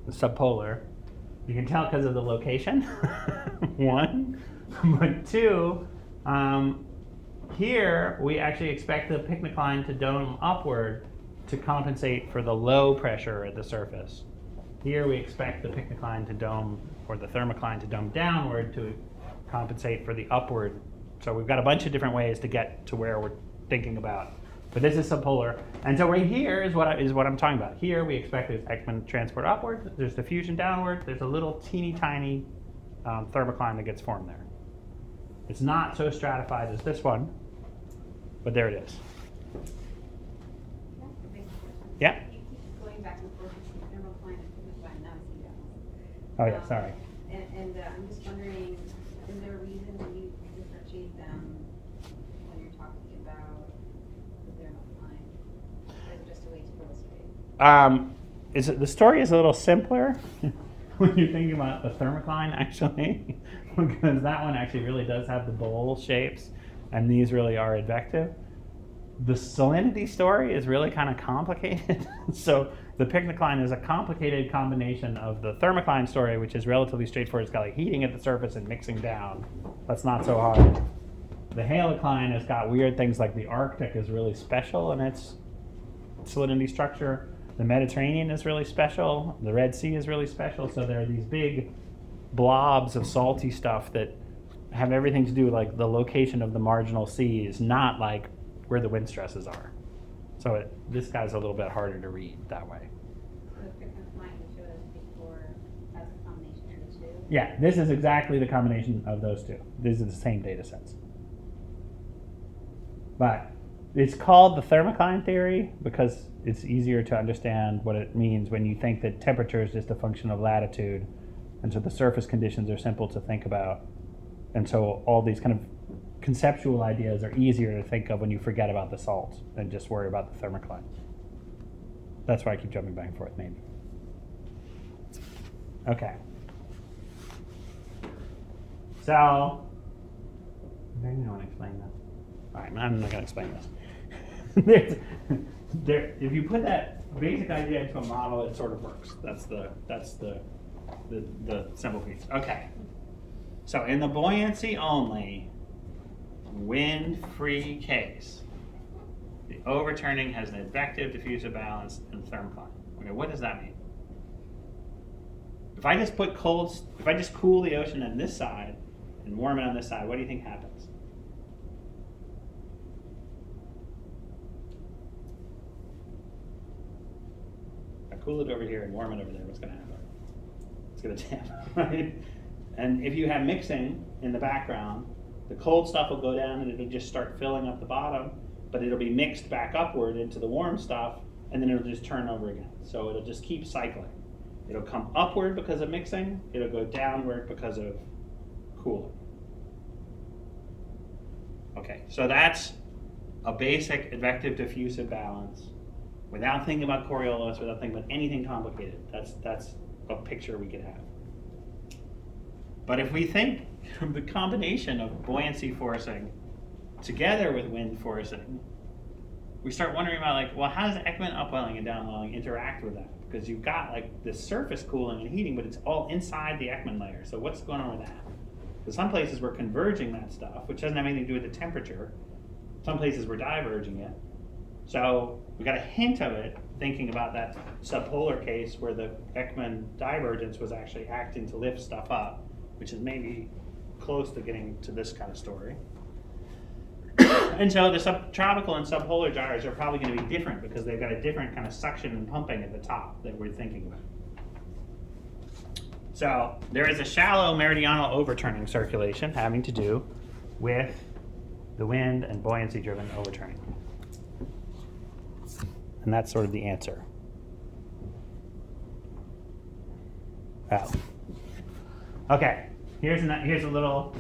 Subpolar. You can tell because of the location, one. But two, here we actually expect the picnic line to dome upward to compensate for the low pressure at the surface. Here we expect the picnic line to dome, or the thermocline to dome downward to compensate for the upward. So we've got a bunch of different ways to get to where we're thinking about. But this is subpolar. And so right here is what I'm talking about. Here we expect there's Ekman transport upward, there's diffusion downward, there's a little teeny tiny thermocline that gets formed there. It's not so stratified as this one, but there it is. Yeah? You keep going back and forth between thermocline and picnicline, now I see that. Oh yeah, sorry. And I'm just wondering, is there a reason that you differentiate them when you're talking about the thermocline? Or is it just a way to illustrate? The story is a little simpler when you're thinking about the thermocline, actually, because that one actually really does have the bowl shapes, and these really are advective. The salinity story is really kind of complicated. So the picnic line is a complicated combination of the thermocline story, which is relatively straightforward. It's got like heating at the surface and mixing down. That's not so hard. The halocline has got weird things like the Arctic is really special in its salinity structure. The Mediterranean is really special. The Red Sea is really special. So there are these big blobs of salty stuff that have everything to do with like the location of the marginal seas, not like where the wind stresses are. So this guy's a little bit harder to read that way. So the picnic line you showed us before has a combination of the two? Yeah, this is exactly the combination of those two. These are the same data sets. But it's called the thermocline theory because it's easier to understand what it means when you think that temperature is just a function of latitude. And so the surface conditions are simple to think about. And so all these kind of conceptual ideas are easier to think of when you forget about the salt and just worry about the thermocline. That's why I keep jumping back and forth, maybe. Okay. So, maybe I want to explain this. All right, I'm not going to explain this. If you put that basic idea into a model, it sort of works. That's the simple piece. Okay. So in the buoyancy only, wind-free case, the overturning has an advective diffusive balance and thermocline. Okay, what does that mean? If I just cool the ocean on this side and warm it on this side, what do you think happens? If I cool it over here and warm it over there, what's going to happen? It's going to dip, right? And if you have mixing in the background, the cold stuff will go down and it'll just start filling up the bottom, but it'll be mixed back upward into the warm stuff, and then it'll just turn over again. So it'll just keep cycling. It'll come upward because of mixing, it'll go downward because of cooling. Okay, so that's a basic advective diffusive balance without thinking about Coriolis, without thinking about anything complicated. That's a picture we could have. But if we think of the combination of buoyancy forcing together with wind forcing, we start wondering about, like, well, how does Ekman upwelling and downwelling interact with that? Because you've got like this surface cooling and heating, but it's all inside the Ekman layer. So what's going on with that? Because some places we're converging that stuff, which doesn't have anything to do with the temperature. Some places we're diverging it. So we got a hint of it thinking about that subpolar case where the Ekman divergence was actually acting to lift stuff up, which is maybe close to getting to this kind of story. And so the subtropical and subpolar gyres are probably going to be different because they've got a different kind of suction and pumping at the top that we're thinking about. So there is a shallow meridional overturning circulation having to do with the wind and buoyancy-driven overturning. And that's sort of the answer. Oh. Okay, here's a little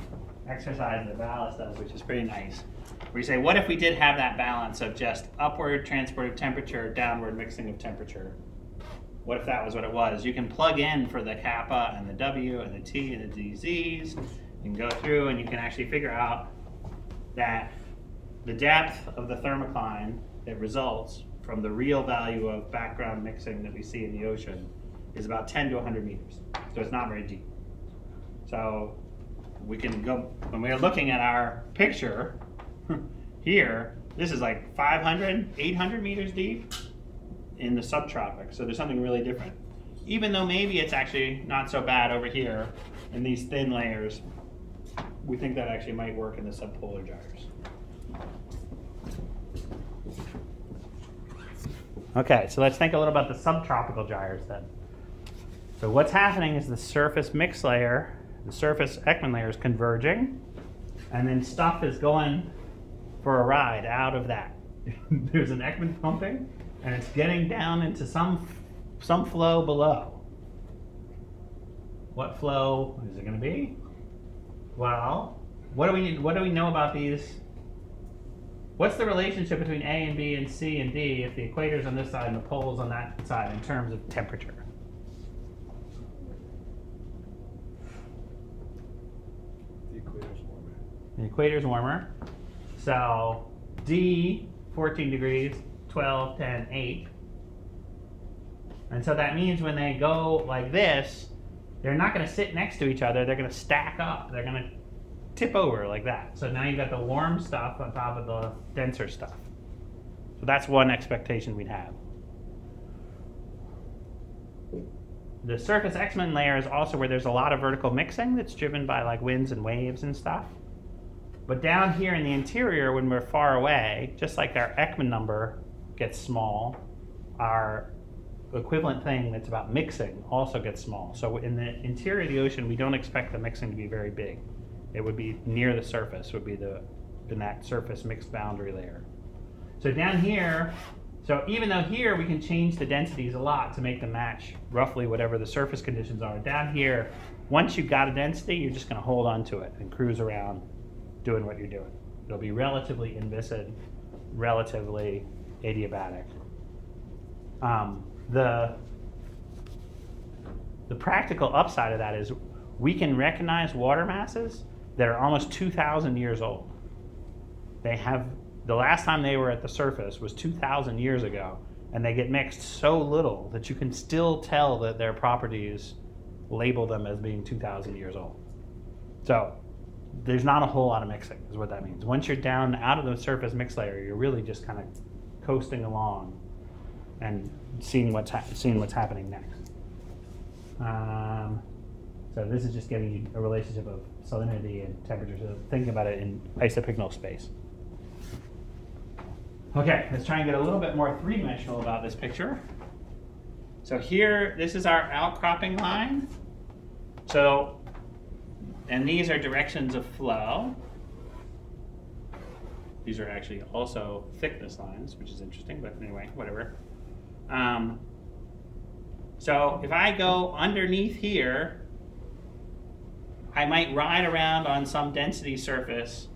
exercise that Ballas does, which is pretty nice. Where you say, what if we did have that balance of just upward transport of temperature, downward mixing of temperature? What if that was what it was? You can plug in for the kappa and the W and the T and the DZs. You can go through and you can actually figure out that the depth of the thermocline that results from the real value of background mixing that we see in the ocean is about 10 to 100 meters. So it's not very deep. So we can go, when we're looking at our picture here, this is like 500, 800 meters deep in the subtropics. So there's something really different. Even though maybe it's actually not so bad over here in these thin layers, we think that actually might work in the subpolar gyres. Okay, so let's think a little about the subtropical gyres then. So what's happening is the surface mix layer, the surface Ekman layer is converging, and then stuff is going for a ride out of that. There's an Ekman pumping, and it's getting down into some flow below. What flow is it going to be? Well, what do we know about these? What's the relationship between A and B and C and D if the equator's on this side and the pole's on that side in terms of temperature? The equator's warmer. The equator's warmer. So D, 14 degrees, 12, 10, 8. And so that means when they go like this, they're not going to sit next to each other. They're going to stack up. They're going to tip over like that. So now you've got the warm stuff on top of the denser stuff. So that's one expectation we'd have. The surface Xmin layer is also where there's a lot of vertical mixing that's driven by like winds and waves and stuff. But down here in the interior, when we're far away, just like our Ekman number gets small, our equivalent thing that's about mixing also gets small. So in the interior of the ocean, we don't expect the mixing to be very big. It would be near the surface, would be in that surface mixed boundary layer. So down here, so even though here we can change the densities a lot to make them match roughly whatever the surface conditions are, down here, once you've got a density, you're just going to hold on to it and cruise around doing what you're doing. It'll be relatively inviscid, relatively adiabatic. The practical upside of that is we can recognize water masses that are almost 2,000 years old. The last time they were at the surface was 2,000 years ago, and they get mixed so little that you can still tell that their properties label them as being 2,000 years old. So there's not a whole lot of mixing is what that means. Once you're down out of the surface mix layer, you're really just kind of coasting along and seeing what's happening next. So this is just giving you a relationship of salinity and temperature. So think about it in isopycnal space. Okay, let's try and get a little bit more three-dimensional about this picture. So here, this is our outcropping line. So, and these are directions of flow. These are actually also thickness lines, which is interesting, but anyway, whatever. So if I go underneath here, I might ride around on some density surface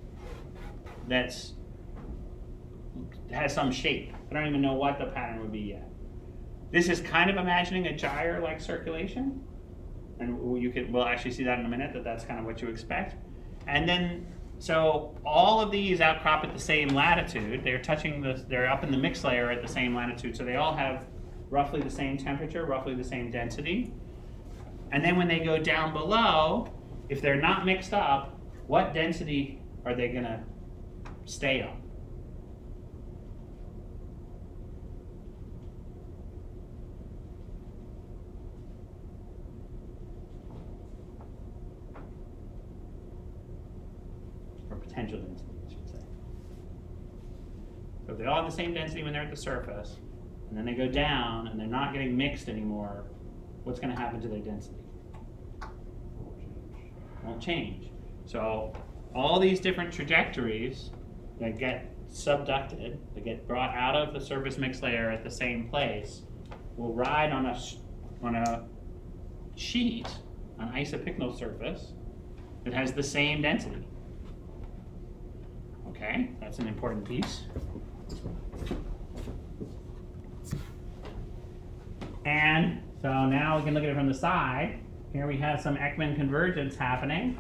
has some shape. I don't even know what the pattern would be yet. This is kind of imagining a gyre-like circulation, and we'll actually see that in a minute, that's kind of what you expect. And then, so all of these outcrop at the same latitude. They're up in the mixed layer at the same latitude, so they all have roughly the same temperature, roughly the same density. And then when they go down below, if they're not mixed up, what density are they going to stay on? Or potential density, I should say. So if they all have the same density when they're at the surface, and then they go down and they're not getting mixed anymore, what's going to happen to their density? Won't change. So all these different trajectories that get subducted, that get brought out of the surface mixed layer at the same place, will ride on a sheet, an isopycnal surface, that has the same density. Okay, that's an important piece. And so now we can look at it from the side. Here we have some Ekman convergence happening.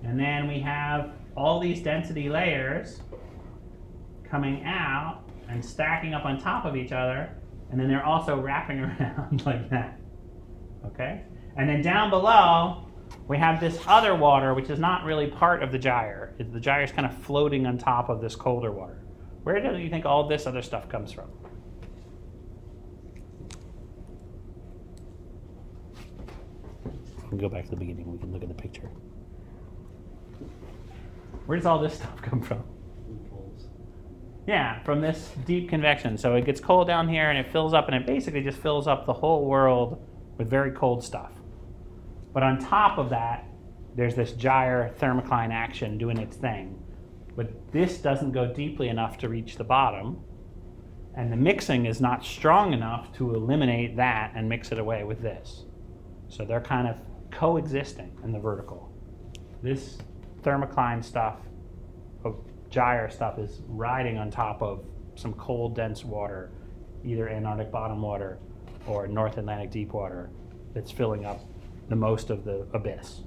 And then we have all these density layers coming out and stacking up on top of each other. And then they're also wrapping around like that. Okay? And then down below, we have this other water, which is not really part of the gyre. The gyre is kind of floating on top of this colder water. Where do you think all this other stuff comes from? We can go back to the beginning. We can look at the picture. Where does all this stuff come from? Yeah, from this deep convection. So it gets cold down here and it fills up, and it basically just fills up the whole world with very cold stuff. But on top of that, there's this gyre thermocline action doing its thing. But this doesn't go deeply enough to reach the bottom, and the mixing is not strong enough to eliminate that and mix it away with this. So they're kind of coexisting in the vertical. This thermocline stuff, gyre stuff, is riding on top of some cold, dense water, either Antarctic bottom water or North Atlantic deep water, that's filling up the most of the abyss.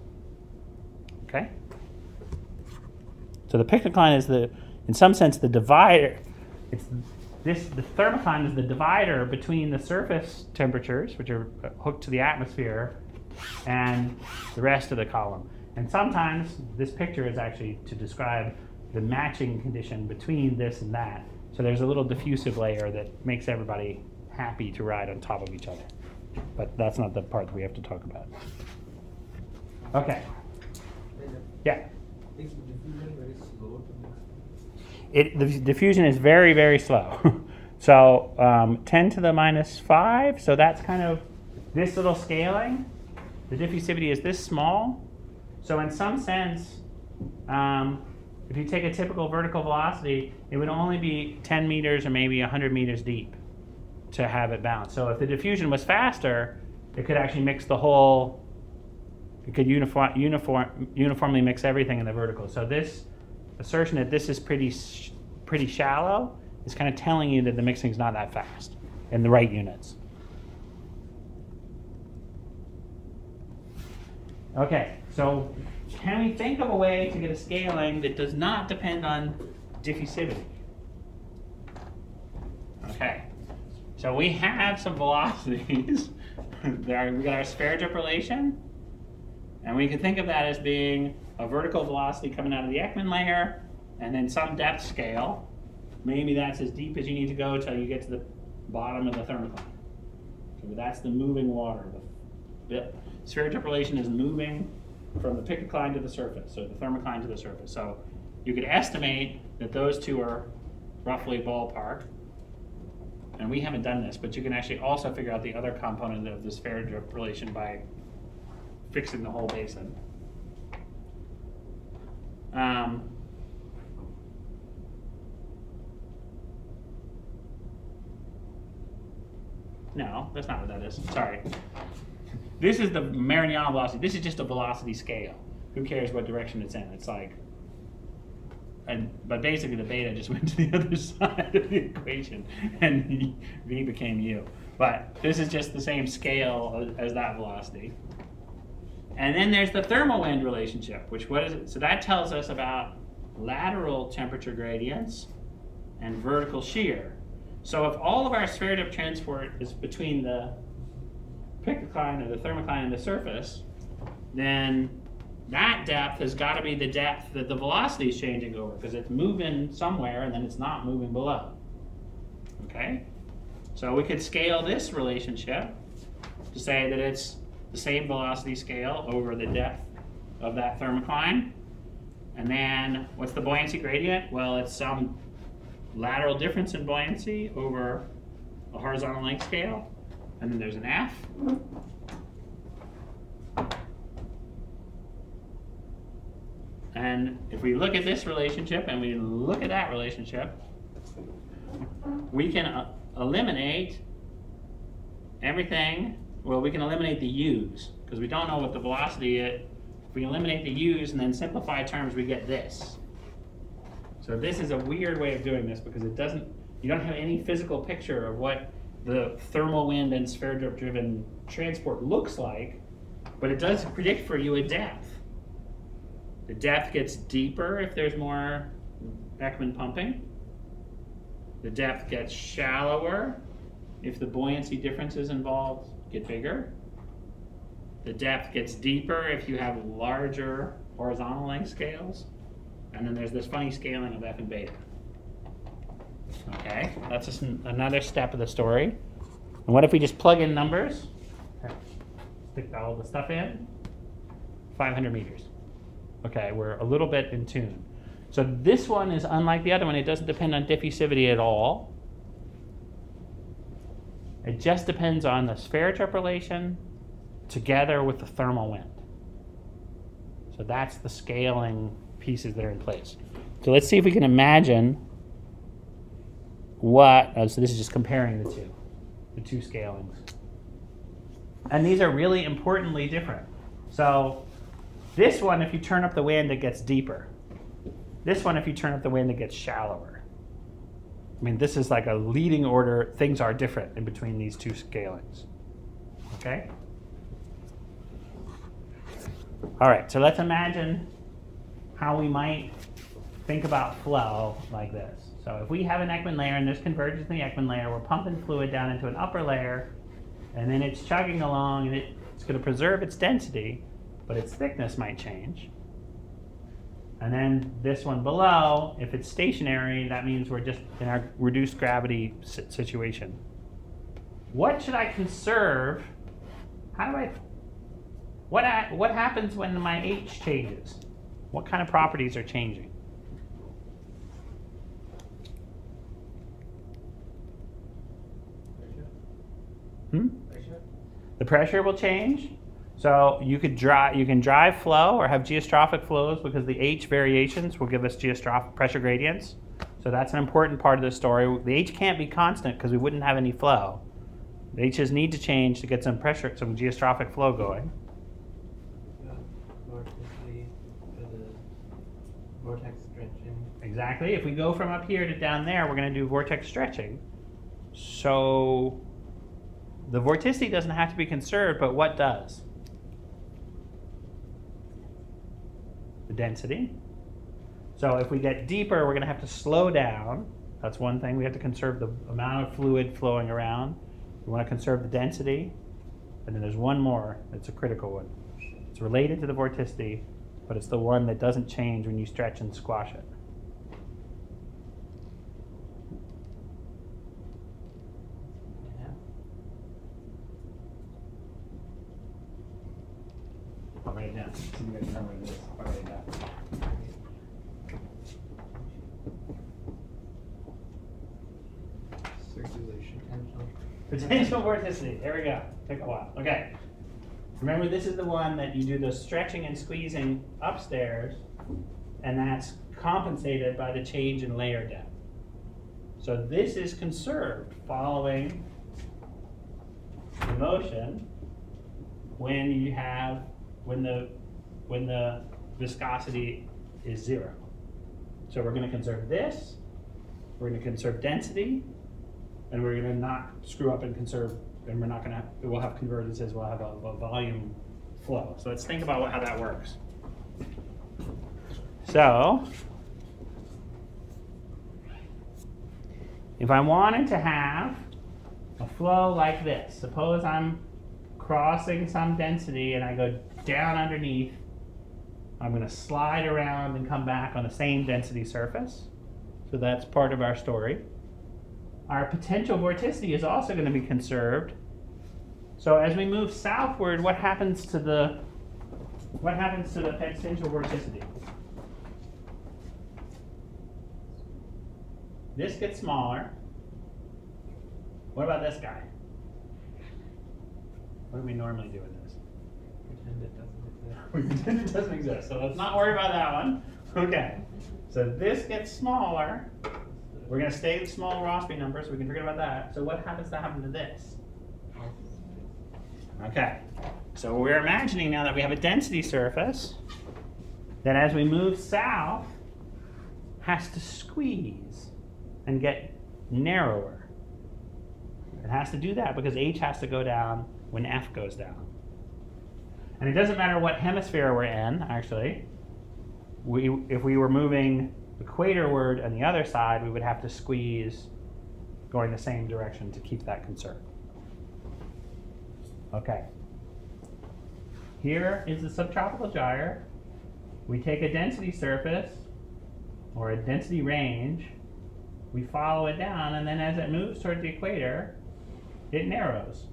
Okay? So the pictocline is in some sense, the divider. The thermocline is the divider between the surface temperatures, which are hooked to the atmosphere, and the rest of the column. And sometimes this picture is actually to describe the matching condition between this and that. So there's a little diffusive layer that makes everybody happy to ride on top of each other. But that's not the part that we have to talk about. Okay. Yeah. Is diffusion very slow to mix? The diffusion is very, very slow. So 10 to the minus 5, so that's kind of this little scaling. The diffusivity is this small. So in some sense, if you take a typical vertical velocity, it would only be 10 meters or maybe 100 meters deep to have it balanced. So if the diffusion was faster, it could actually mix the whole, it could uniformly mix everything in the vertical. So this assertion that this is pretty shallow is kind of telling you that the mixing is not that fast in the right units. Okay, so can we think of a way to get a scaling that does not depend on diffusivity? Okay, so we have some velocities. We got our sphere relation, and we can think of that as being a vertical velocity coming out of the Ekman layer, and then some depth scale. Maybe that's as deep as you need to go until you get to the bottom of the thermocline. So that's the moving water, the sphere-tip relation is moving from the Pickecline to the surface, so the thermocline to the surface. So you could estimate that those two are roughly ballpark. And we haven't done this, but you can actually also figure out the other component of the sphere-tip relation by fixing the whole basin. No, that's not what that is. Sorry. This is the Marignano velocity. This is just a velocity scale. Who cares what direction it's in? It's like, but basically the beta just went to the other side of the equation, and v became u. But this is just the same scale as that velocity. And then there's the thermal wind relationship, which what is it? So that tells us about lateral temperature gradients and vertical shear. So if all of our sphere-tip transport is between the Pickecline or the thermocline and the surface, then that depth has got to be the depth that the velocity is changing over, because it's moving somewhere and then it's not moving below. Okay? So we could scale this relationship to say that it's the same velocity scale over the depth of that thermocline. And then what's the buoyancy gradient? Well, it's some lateral difference in buoyancy over a horizontal length scale. And then there's an F. And if we look at this relationship and we look at that relationship, we can eliminate everything. Well, we can eliminate the u's because we don't know what the velocity is. If we eliminate the u's and then simplify terms, we get this. So this is a weird way of doing this because it doesn't, you don't have any physical picture of what the thermal wind and sphere-tip driven transport looks like, but it does predict for you a depth. The depth gets deeper if there's more Ekman pumping. The depth gets shallower if the buoyancy differences involved get bigger. The depth gets deeper if you have larger horizontal length scales. And then there's this funny scaling of F and beta. Okay, that's just another step of the story. And what if we just plug in numbers? Stick all the stuff in. 500 meters. Okay, we're a little bit in tune. So this one is unlike the other one. It doesn't depend on diffusivity at all. It just depends on the sphere-tip relation together with the thermal wind. So that's the scaling pieces that are in place. So let's see if we can imagine what, so this is just comparing the two scalings. And these are really importantly different. So this one, if you turn up the wind, it gets deeper. This one, if you turn up the wind, it gets shallower. I mean, this is like a leading order. Things are different in between these two scalings. Okay? All right, so let's imagine how we might think about flow like this. So if we have an Ekman layer and there's convergence in the Ekman layer, we're pumping fluid down into an upper layer, and then it's chugging along, and it's going to preserve its density, but its thickness might change. And then this one below, if it's stationary, that means we're just in our reduced gravity situation. What should I conserve? What happens when my H changes? What kind of properties are changing? Pressure? The pressure will change. So you can drive flow or have geostrophic flows because the H variations will give us geostrophic pressure gradients. So that's an important part of the story. The H can't be constant because we wouldn't have any flow. The H's need to change to get some pressure, some geostrophic flow going. More quickly for the vortex stretching. Exactly. If we go from up here to down there, we're going to do vortex stretching. So the vorticity doesn't have to be conserved, but what does? The density. So if we get deeper, we're going to have to slow down. That's one thing. We have to conserve the amount of fluid flowing around. We want to conserve the density. And then there's one more that's a critical one. It's related to the vorticity, but it's the one that doesn't change when you stretch and squash it. Yeah. down. So you guys know what it is. I'll write it down. Circulation. Potential vorticity. There we go. Took a while. Okay. Remember, this is the one that you do the stretching and squeezing upstairs, and that's compensated by the change in layer depth. So this is conserved following the motion when you have when the viscosity is 0. So we're going to conserve this. We're going to conserve density, and we're going to not screw up and conserve. And we're not going to. We'll have convergences. We'll have a volume flow. So let's think about how that works. So if I wanted to have a flow like this, suppose I'm crossing some density and I go down underneath, I'm going to slide around and come back on the same density surface. So that's part of our story. Our potential vorticity is also going to be conserved. So as we move southward, what happens to the potential vorticity? This gets smaller. What about this guy? What do we normally do with this? Pretend it doesn't exist. We pretend it doesn't exist. So let's not worry about that one. Okay. So this gets smaller. We're going to stay with small Rossby numbers, so we can forget about that. So what happens to happen to this? Okay. So we're imagining now that we have a density surface that as we move south has to squeeze and get narrower. It has to do that because H has to go down when F goes down. And it doesn't matter what hemisphere we're in, actually. If we were moving equatorward on the other side, we would have to squeeze going the same direction to keep that conserved. Okay. Here is the subtropical gyre. We take a density surface or a density range, we follow it down, and then as it moves toward the equator, it narrows.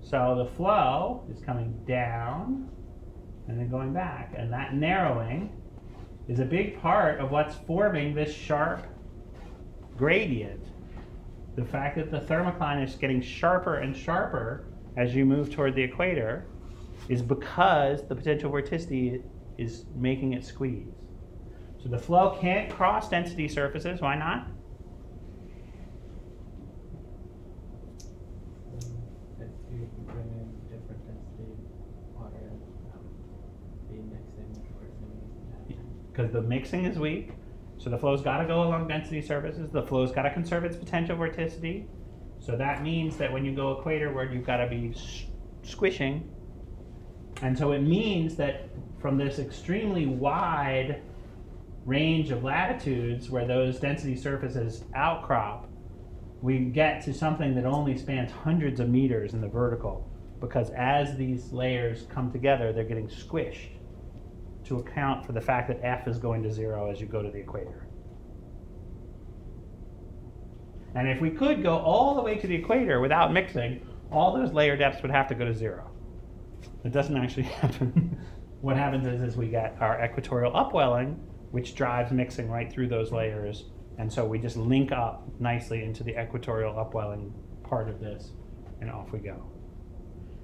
So the flow is coming down and then going back, and that narrowing is a big part of what's forming this sharp gradient. The fact that the thermocline is getting sharper and sharper as you move toward the equator is because the potential vorticity is making it squeeze. So the flow can't cross density surfaces. Why not? If you bring in different density water, be mixing or Because the mixing is weak. So the flow's got to go along density surfaces. The flow's got to conserve its potential vorticity. So that means that when you go equatorward, you've got to be squishing. And so it means that from this extremely wide range of latitudes where those density surfaces outcrop, we get to something that only spans hundreds of meters in the vertical, because as these layers come together, they're getting squished to account for the fact that F is going to 0 as you go to the equator. And if we could go all the way to the equator without mixing, all those layer depths would have to go to 0. It doesn't actually happen. What happens is we get our equatorial upwelling, which drives mixing right through those layers. And so we just link up nicely into the equatorial upwelling part of this, and off we go.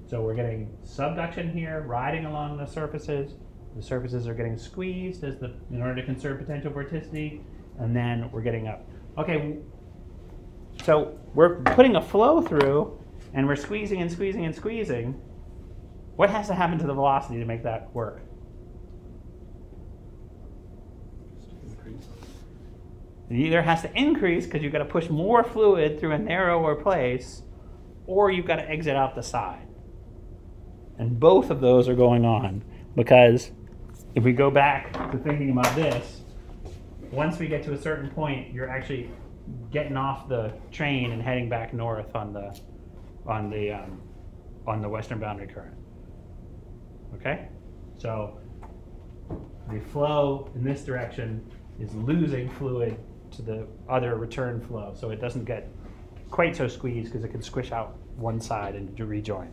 So we're getting subduction here, riding along the surfaces. The surfaces are getting squeezed in order to conserve potential vorticity, and then we're getting up. Okay, so we're putting a flow through, and we're squeezing and squeezing and squeezing. What has to happen to the velocity to make that work? It either has to increase because you've got to push more fluid through a narrower place, or you've got to exit out the side. And both of those are going on, because if we go back to thinking about this, once we get to a certain point, you're actually getting off the train and heading back north on the western boundary current. Okay? So the flow in this direction is losing fluid to the other return flow, so it doesn't get quite so squeezed because it can squish out one side and rejoin.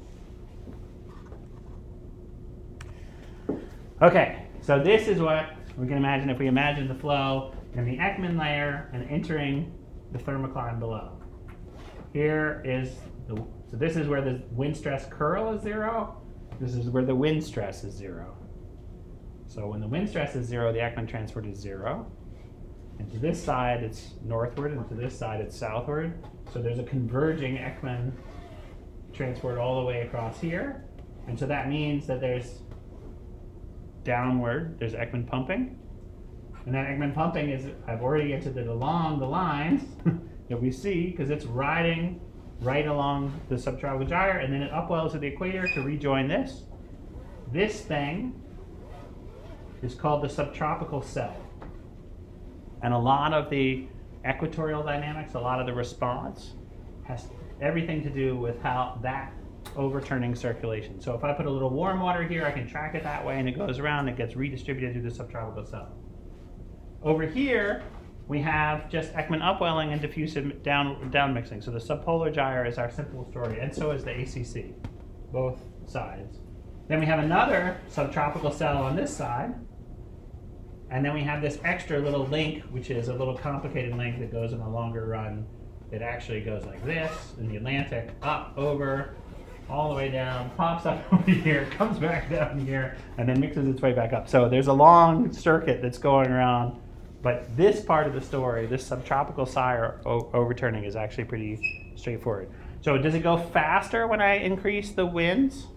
Okay, so this is what we can imagine if we imagine the flow in the Ekman layer and entering the thermocline below. Here is so this is where the wind stress curl is 0. This is where the wind stress is 0. So when the wind stress is 0, the Ekman transport is 0. And to this side, it's northward, and to this side, it's southward. So there's a converging Ekman transport all the way across here. And so that means that there's downward, there's Ekman pumping. And that Ekman pumping is, I've already entered it along the lines that we see, because it's riding right along the subtropical gyre, and then it upwells to the equator to rejoin this. This thing is called the subtropical cell. And a lot of the equatorial dynamics, a lot of the response, has everything to do with how that overturning circulation. So if I put a little warm water here, I can track it that way, and it goes around, and it gets redistributed to the subtropical cell. Over here, we have just Ekman upwelling and diffusive down mixing. So the subpolar gyre is our simple story, and so is the ACC, both sides. Then we have another subtropical cell on this side, and then we have this extra little link, which is a little complicated link that goes in a longer run. It actually goes like this in the Atlantic, up, over, all the way down, pops up over here, comes back down here, and then mixes its way back up. So there's a long circuit that's going around. But this part of the story, this subtropical gyre overturning, is actually pretty straightforward. So does it go faster when I increase the winds?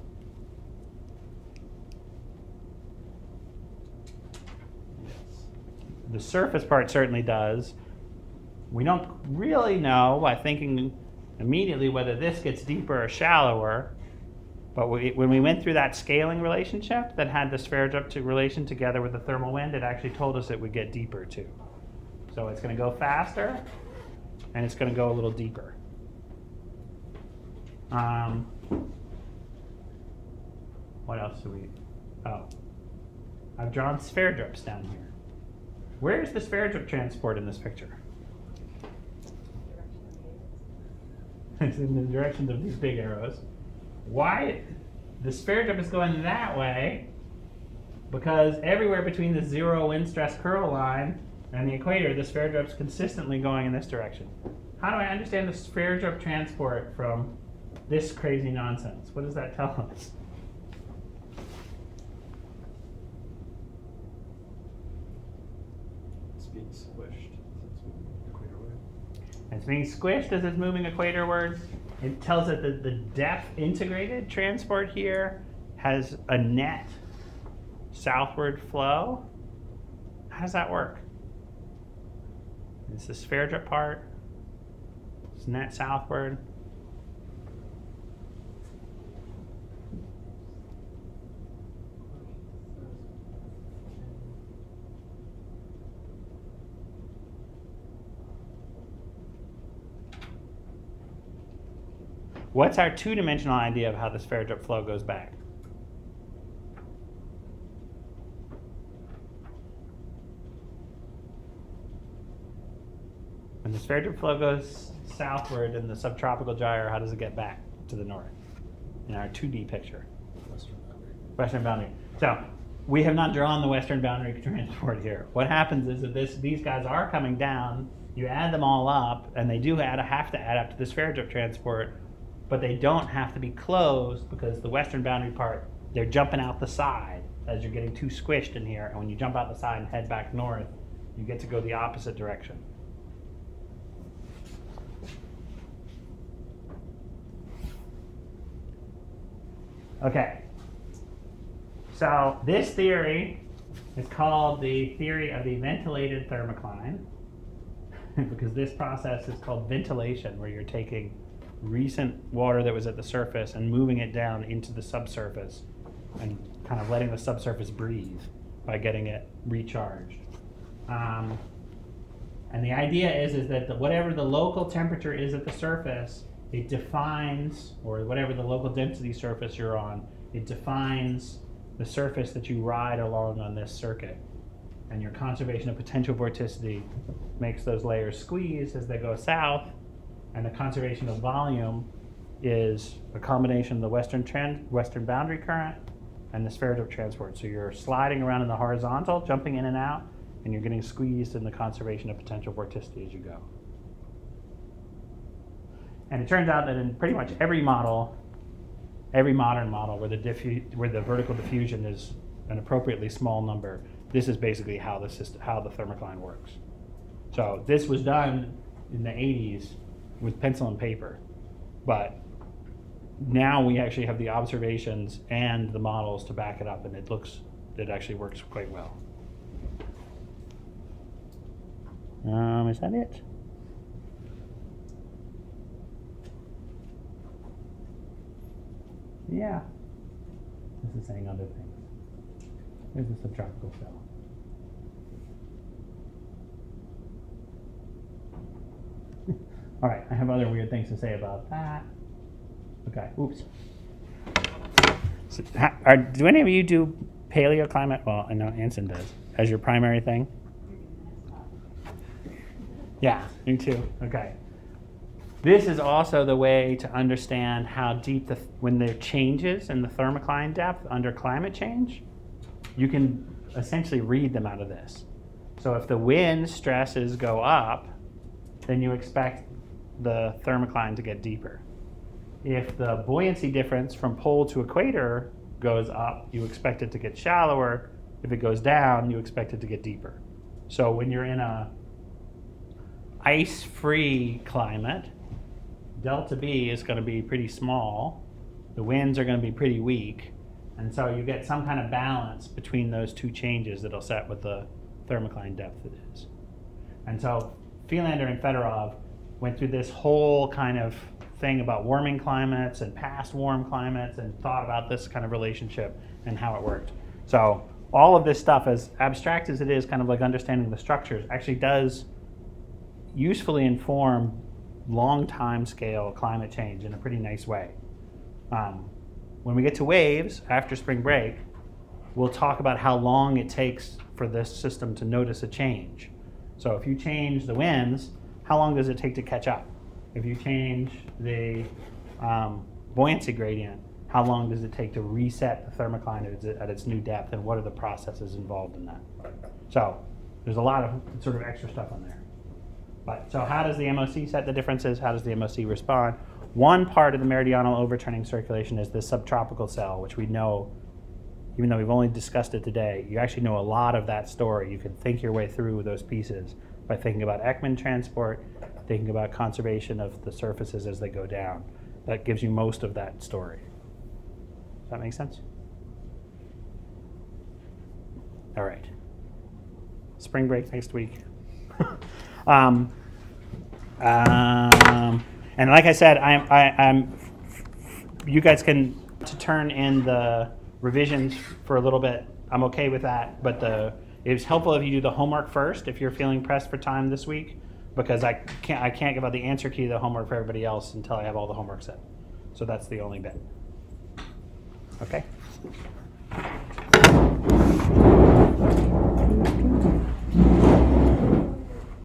Yes. The surface part certainly does. We don't really know by thinking immediately whether this gets deeper or shallower. But when we went through that scaling relationship that had the sphere-drift relation together with the thermal wind, it actually told us it would get deeper too. So it's going to go faster, and it's going to go a little deeper. What else do we? Oh, I've drawn sphere drips down here. Where is the sphere drip transport in this picture? It's in the directions of these big arrows. Why? The sphere drip is going that way because everywhere between the 0 wind stress curl line and the equator, the sphere drip's consistently going in this direction. How do I understand the sphere drip transport from this crazy nonsense? What does that tell us? It's being squished. It's moving equatorward. It's being squished as it's moving equatorwards. It tells it that the depth integrated transport here has a net southward flow. How does that work? It's the sphere drip part. It's net southward. What's our two-dimensional idea of how the sphere drip flow goes back? When the sphere drip flow goes southward in the subtropical gyre, how does it get back to the north in our 2D picture? Western boundary. So we have not drawn the western boundary transport here. What happens is that these guys are coming down, you add them all up, and they do have to add up to the sphere drip transport, but they don't have to be closed because the western boundary part, they're jumping out the side as you're getting too squished in here, and when you jump out the side and head back north, you get to go the opposite direction. Okay, so this theory is called the theory of the ventilated thermocline because this process is called ventilation, where you're taking recent water that was at the surface and moving it down into the subsurface and kind of letting the subsurface breathe by getting it recharged. And the idea is that whatever the local temperature is at the surface, it defines, or whatever the local density surface you're on, it defines the surface that you ride along on this circuit. And your conservation of potential vorticity makes those layers squeeze as they go south, and the conservation of volume is a combination of the western boundary current and the sphere of transport. So you're sliding around in the horizontal, jumping in and out, and you're getting squeezed in the conservation of potential vorticity as you go. And it turns out that in pretty much every model, every modern model where the vertical diffusion is an appropriately small number, this is basically how the thermocline works. So this was done in the 80s with pencil and paper, but now we actually have the observations and the models to back it up, and it actually works quite well. Is that it? Yeah. This is saying other things. Here's the subtropical cell. All right, I have other weird things to say about that. Okay, oops. So, do any of you do paleoclimate? Well, I know Anson does, as your primary thing. Yeah, me too. Okay. This is also the way to understand how deep when there are changes in the thermocline depth under climate change, you can essentially read them out of this. So if the wind stresses go up, then you expect the thermocline to get deeper. If the buoyancy difference from pole to equator goes up, you expect it to get shallower. If it goes down, you expect it to get deeper. So when you're in a ice-free climate, delta B is going to be pretty small. The winds are going to be pretty weak. And so you get some kind of balance between those two changes that'll set what the thermocline depth it is. And so Philander and Fedorov went through this whole kind of thing about warming climates and past warm climates and thought about this kind of relationship and how it worked. So all of this stuff, as abstract as it is, kind of like understanding the structures, actually does usefully inform long time scale climate change in a pretty nice way. When we get to waves after spring break, we'll talk about how long it takes for this system to notice a change. So if you change the winds, how long does it take to catch up? If you change the buoyancy gradient, how long does it take to reset the thermocline at its new depth, and what are the processes involved in that? So there's a lot of sort of extra stuff on there. But so how does the MOC set the differences? How does the MOC respond? One part of the meridional overturning circulation is the subtropical cell, which we know, even though we've only discussed it today, you actually know a lot of that story. You can think your way through those pieces by thinking about Ekman transport, thinking about conservation of the surfaces as they go down. That gives you most of that story. Does that make sense? All right. Spring break next week. And like I said, you guys can turn in the revisions for a little bit. I'm okay with that, but it's helpful if you do the homework first if you're feeling pressed for time this week, because I can't give out the answer key to the homework for everybody else until I have all the homework set. So that's the only bit. Okay.